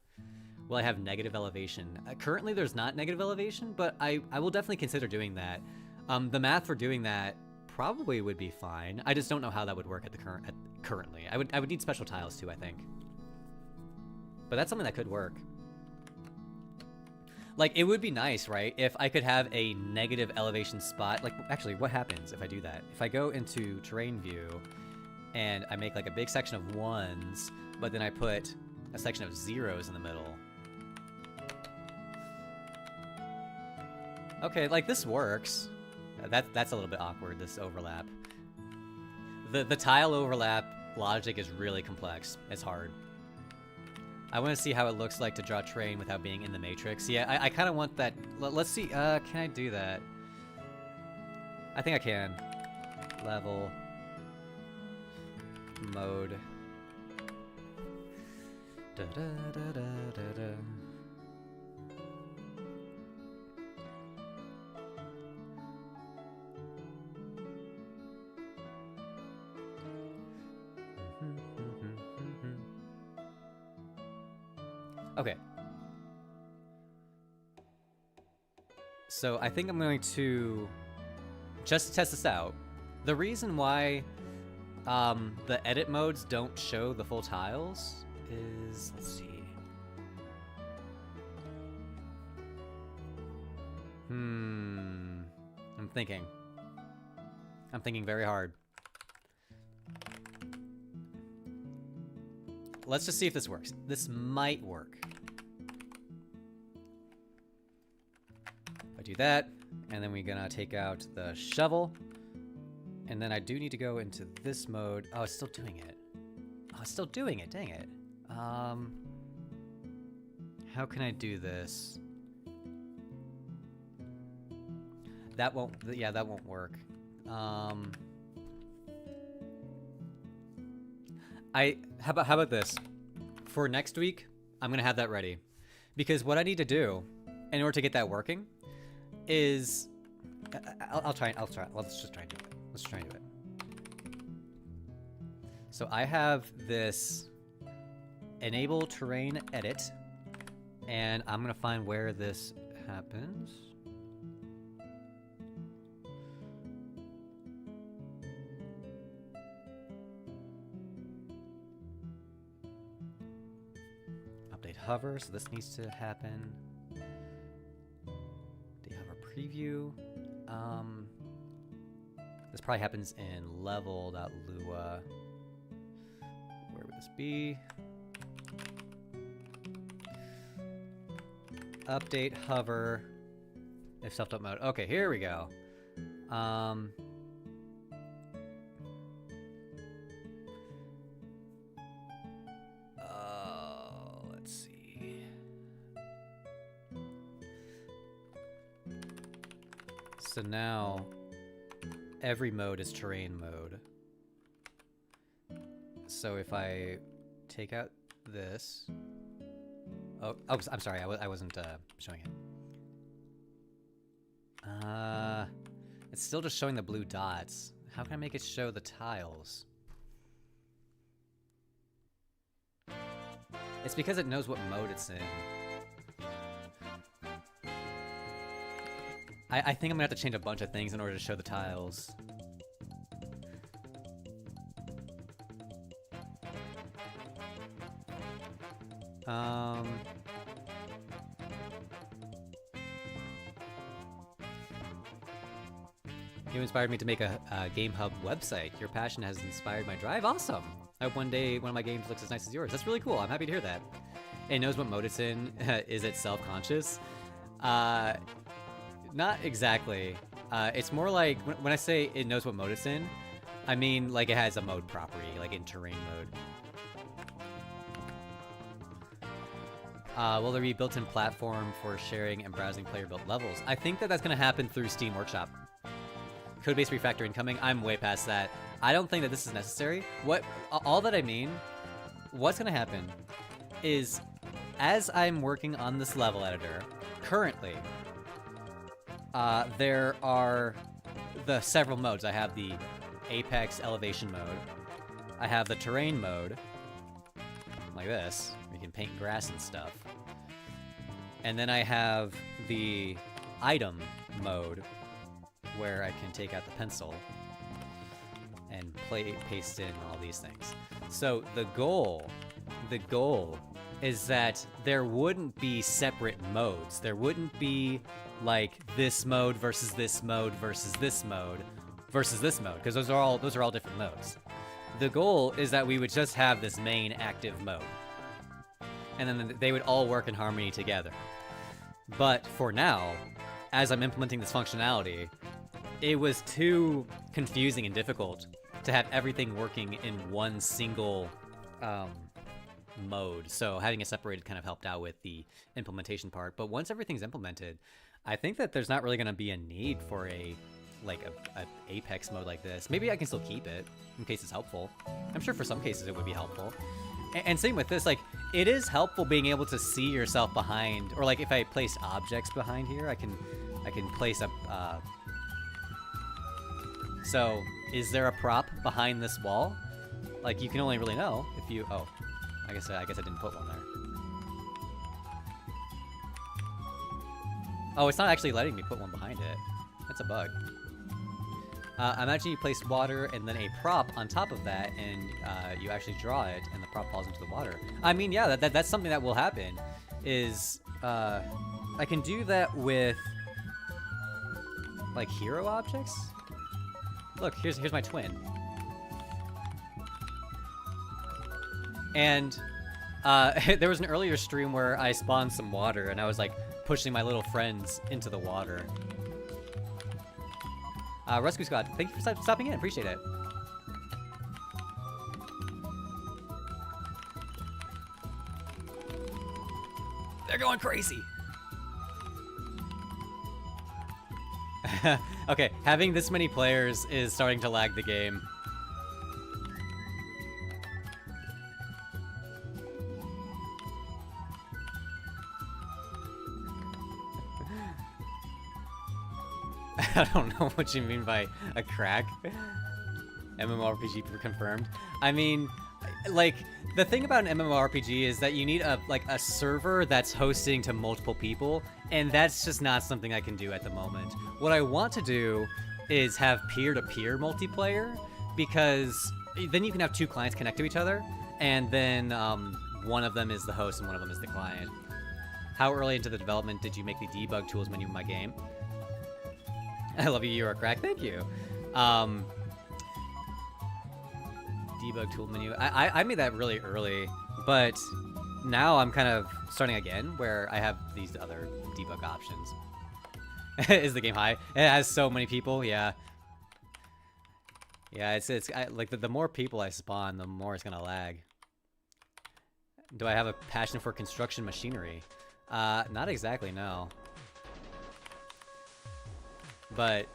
Will I have negative elevation? Currently there's not negative elevation, but I will definitely consider doing that. The math for doing that probably would be fine. I just don't know how that would work at the currently. I would need special tiles too, I think. But that's something that could work. Like, it would be nice, right, if I could have a negative elevation spot. Like, actually, what happens if I do that? If I go into terrain view and I make like a big section of 1s, but then I put a section of 0s in the middle. Okay, like this works. That's a little bit awkward, this overlap. The tile overlap logic is really complex. It's hard. I want to see how it looks like to draw terrain without being in the matrix. Yeah, I kind of want that. Let's see. Can I do that? I think I can. Level. Mode. Da da da da da da. Okay. So I think I'm going to just test this out. The reason why the edit modes don't show the full tiles is, let's see. I'm thinking. I'm thinking very hard. Let's just see if this works. This might work. I do that, and then we're gonna take out the shovel. And then I do need to go into this mode. Oh, it's still doing it. Oh, it's still doing it, dang it. How can I do this? That won't, yeah, that won't work. How about this? For next week, I'm gonna have that ready. Because what I need to do in order to get that working is, I'll try, let's just try and do it. Let's try and do it. So I have this enable terrain edit, and I'm gonna find where this happens. Update hover, so this needs to happen. Update hover preview. This probably happens in level.lua. Where would this be? Update hover. If self-up mode. Okay, here we go. Let's see. So now every mode is terrain mode. So if I take out this, oh, I'm sorry, I wasn't showing it. It's still just showing the blue dots. How can I make it show the tiles? It's because it knows what mode it's in. I think I'm gonna have to change a bunch of things in order to show the tiles. You inspired me to make a Game Hub website. Your passion has inspired my drive. Awesome! I hope one day one of my games looks as nice as yours. That's really cool. I'm happy to hear that. It knows what mode it's in. Is it self-conscious? Not exactly. It's more like, when I say it knows what mode it's in, I mean, like, it has a mode property, like in terrain mode. Will there be built-in platform for sharing and browsing player-built levels? I think that that's going to happen through Steam Workshop. Codebase refactor incoming. I'm way past that. I don't think that this is necessary. All that I mean, what's going to happen is, as I'm working on this level editor, currently, there are the several modes. I have the Apex elevation mode. I have the terrain mode, like this. You can paint grass and stuff. And then I have the item mode, where I can take out the pencil and paste in all these things. So the goal is that there wouldn't be separate modes. There wouldn't be like this mode versus this mode versus this mode versus this mode, because those are all different modes. The goal is that we would just have this main active mode, and then they would all work in harmony together. But for now, as I'm implementing this functionality, it was too confusing and difficult to have everything working in one single mode. So having it separated kind of helped out with the implementation part. But once everything's implemented, I think that there's not really going to be a need for a Apex mode like this. Maybe I can still keep it in case it's helpful. I'm sure for some cases it would be helpful. And same with this, like, it is helpful being able to see yourself behind, or like if I place objects behind here, I can place a, so is there a prop behind this wall? Like, you can only really know if you, oh, I guess I didn't put one there. Oh, it's not actually letting me put one behind it. That's a bug. Imagine you place water and then a prop on top of that, and you actually draw it, and the prop falls into the water. I mean, yeah, that's something that will happen. Is I can do that with like hero objects. Look, here's my twin. And there was an earlier stream where I spawned some water, and I was like pushing my little friends into the water. Rescue Squad, thank you for stopping in. Appreciate it. They're going crazy. Okay, having this many players is starting to lag the game. I don't know what you mean by a crack. MMORPG confirmed. I mean, like, the thing about an MMORPG is that you need a server that's hosting to multiple people, and that's just not something I can do at the moment. What I want to do is have peer-to-peer multiplayer, because then you can have two clients connect to each other, and then one of them is the host and one of them is the client. How early into the development did you make the debug tools menu in my game? I love you, you're a crack. Thank you. Debug tool menu. I made that really early, but now I'm kind of starting again where I have these other debug options. Is the game high? It has so many people. Yeah. Yeah, like the more people I spawn, the more it's gonna lag. Do I have a passion for construction machinery? Not exactly, no. But,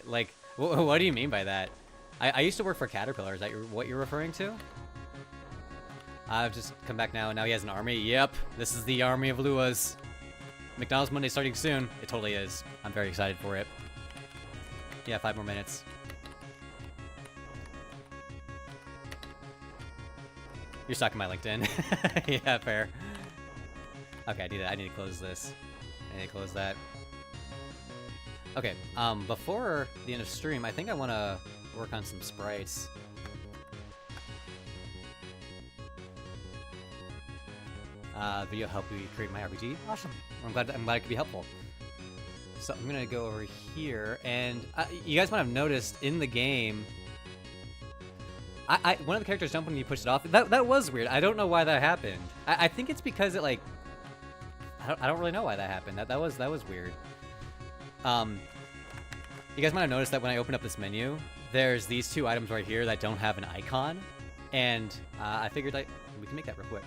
like, what do you mean by that? I used to work for Caterpillar. Is that what you're referring to? I've just come back now, and now he has an army. Yep, this is the army of Luas. McDonald's Monday starting soon. It totally is. I'm very excited for it. Yeah, 5 more minutes. You're stalking my LinkedIn. Yeah, fair. Okay, I need to close this. I need to close that. Okay, before the end of stream, I think I want to work on some sprites. Video help you create my RPG. Awesome. I'm glad it could be helpful. So I'm gonna go over here, and you guys might have noticed in the game, one of the characters jumped when you pushed it off. That was weird. I don't know why that happened. I think it's because it, like, I don't really know why that happened. That was weird. You guys might have noticed that when I opened up this menu, there's these two items right here that don't have an icon, and I figured we can make that real quick.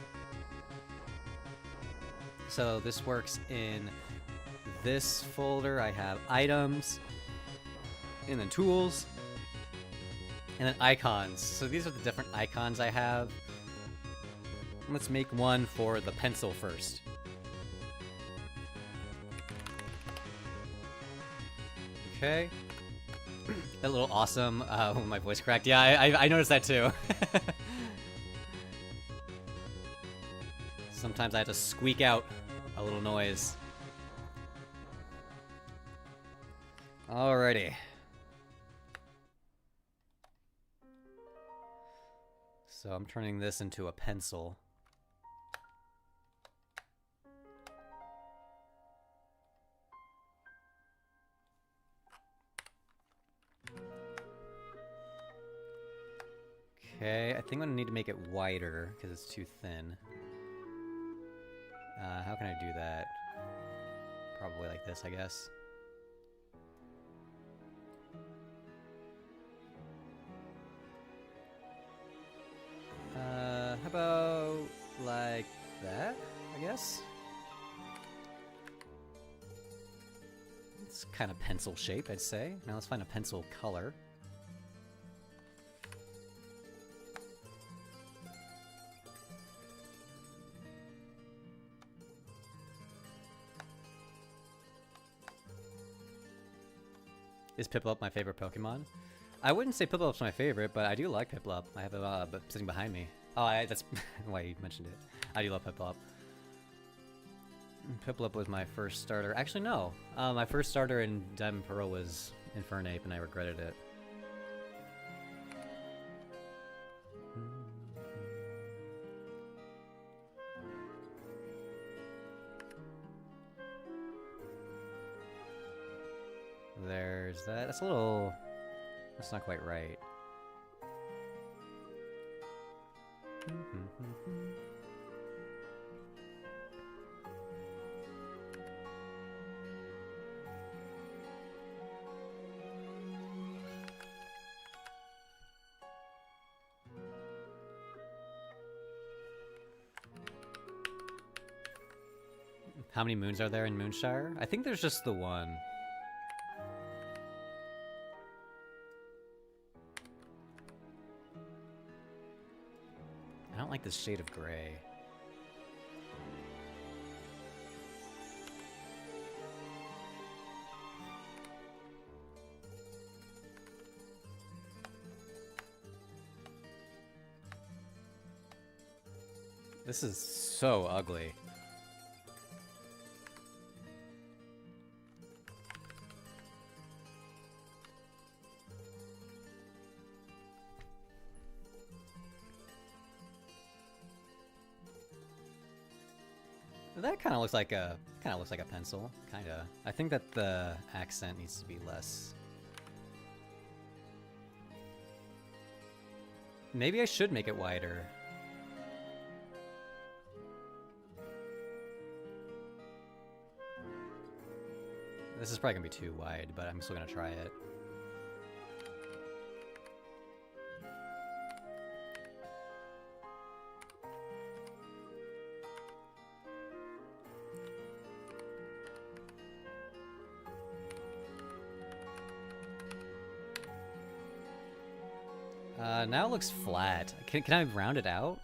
So this works in this folder. I have items, and then tools, and then icons. So these are the different icons I have. Let's make one for the pencil first. Okay. That little awesome, when my voice cracked. Yeah, I noticed that too. Sometimes I have to squeak out a little noise. Alrighty. So I'm turning this into a pencil. Okay, I think I'm gonna need to make it wider because it's too thin. How can I do that? Probably like this, I guess. How about like that, I guess? It's kind of pencil shape, I'd say. Now let's find a pencil color. Is Piplup my favorite Pokemon? I wouldn't say Piplup's my favorite, but I do like Piplup. I have a sitting behind me. Oh, that's why you mentioned it. I do love Piplup. Piplup was my first starter. Actually, no. My first starter in Diamond Pearl was Infernape, and I regretted it. There's that. That's a little... That's not quite right. How many moons are there in Moonshire? I think there's just the one. I don't like this shade of gray. This is so ugly. That kind of looks like a pencil, kinda. I think that the accent needs to be less. Maybe I should make it wider. This is probably gonna be too wide, but I'm still gonna try it. Now it looks flat. Can I round it out?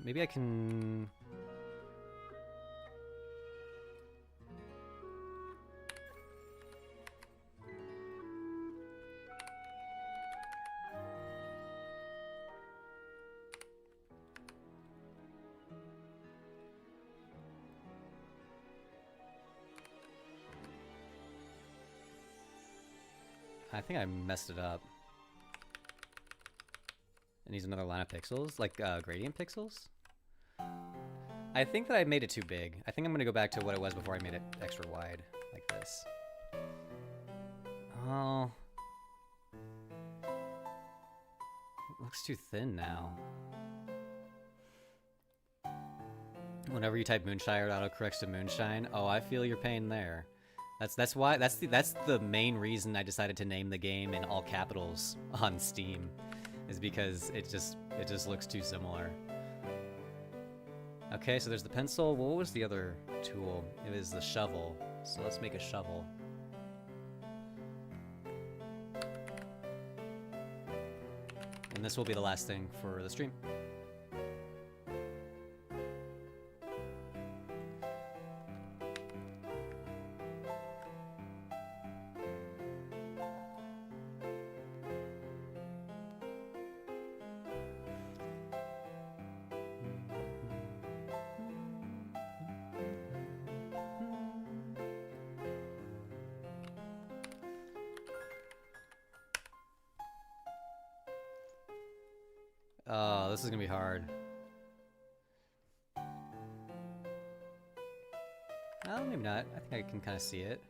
Maybe I can... I think I messed it up. It needs another line of pixels, like gradient pixels. I think that I made it too big. I think I'm gonna go back to what it was before I made it extra wide, like this. Oh. It looks too thin now. Whenever you type Moonshire, it autocorrects to Moonshine. Oh, I feel your pain there. That's why that's the main reason I decided to name the game in all capitals on Steam, is because it just looks too similar. Okay, so there's the pencil. What was the other tool? It was the shovel. So let's make a shovel. And this will be the last thing for the stream. Oh, this is gonna be hard. Oh, maybe not. I think I can kind of see it.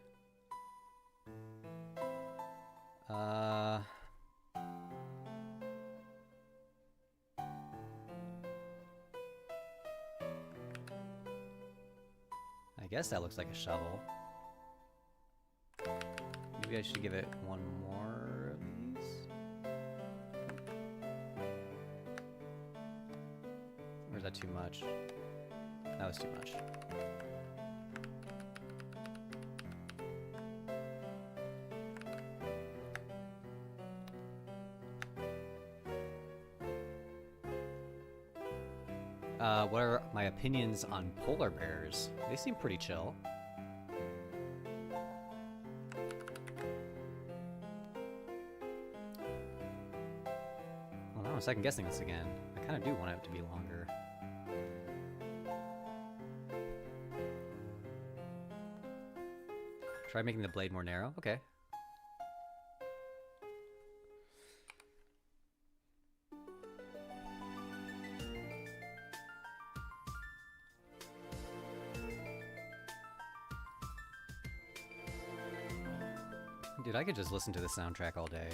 I guess that looks like a shovel. Maybe I should give it one more of these. Or is that too much? That was too much. What are my opinions on polar bears? They seem pretty chill. Well, now I'm second guessing this again. I kind of do want it to be longer. Try making the blade more narrow? Okay. Dude, I could just listen to the soundtrack all day.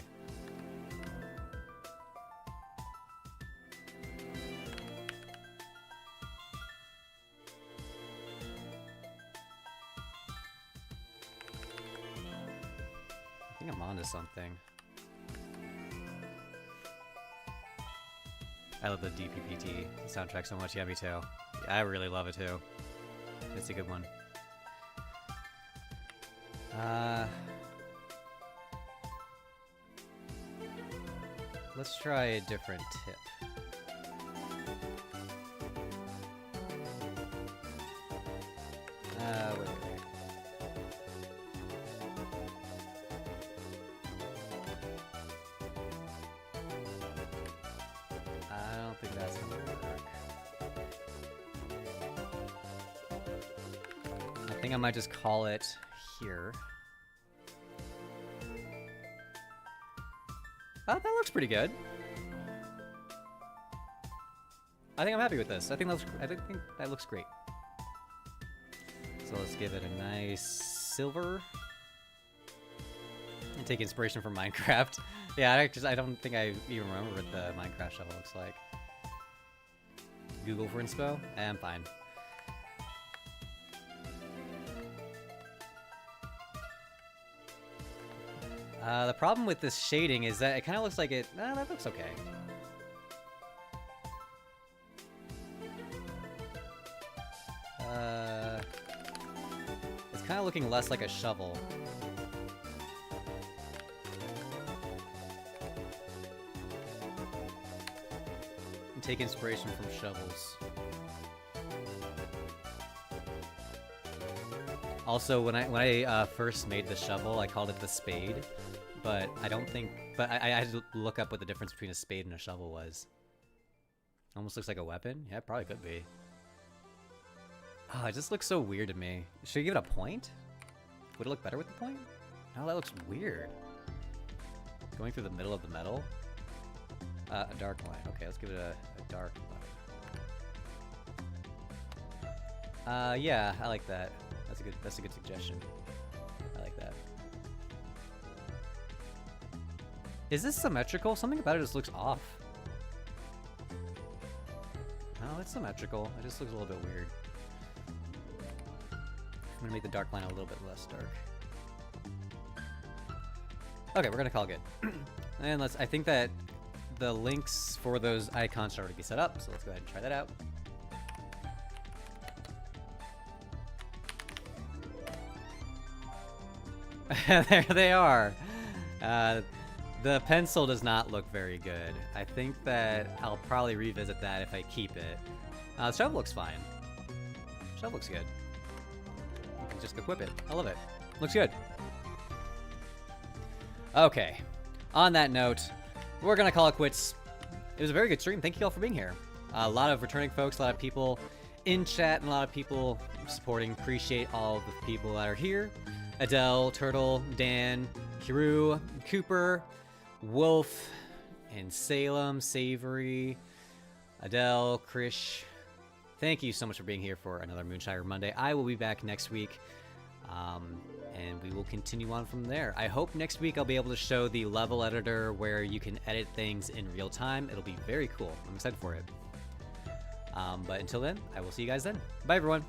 I think I'm onto something. I love the DPPT soundtrack so much. Yeah, me too. Yeah, I really love it too. It's a good one. Let's try a different tip. Wait. I don't think that's gonna work. I think I might just call it here. Oh, that looks pretty good. I think I'm happy with this. I think that looks great. So let's give it a nice silver. And take inspiration from Minecraft. Yeah, I don't think I even remember what the Minecraft shovel looks like. Google for inspo? I'm fine. The problem with this shading is that it kind of looks like it... that looks okay. It's kind of looking less like a shovel. And take inspiration from shovels. Also, when I first made the shovel, I called it the spade. But I don't think... But I had to look up what the difference between a spade and a shovel was. Almost looks like a weapon? Yeah, it probably could be. Oh, it just looks so weird to me. Should I give it a point? Would it look better with the point? No, that looks weird. Going through the middle of the metal? A dark line. Okay, let's give it a dark line. Yeah, I like that. That's a good suggestion. I like that. Is this symmetrical? Something about it just looks off. No, it's symmetrical. It just looks a little bit weird. I'm gonna make the dark line a little bit less dark. Okay, we're gonna call it good. And I think that the links for those icons should already be set up, so let's go ahead and try that out. There they are. The pencil does not look very good. I think that I'll probably revisit that if I keep it. The shovel looks fine. Shovel looks good. You can just equip it. I love it. Looks good. Okay. On that note, we're gonna call it quits. It was a very good stream. Thank you all for being here. A lot of returning folks, a lot of people in chat, and a lot of people supporting. Appreciate all of the people that are here. Adele, Turtle, Dan, Kiru, Cooper, Wolf, and Salem, Savory, Adele, Krish. Thank you so much for being here for another Moonshire Monday. I will be back next week, and we will continue on from there. I hope next week I'll be able to show the level editor where you can edit things in real time. It'll be very cool. I'm excited for it. But until then, I will see you guys then. Bye, everyone.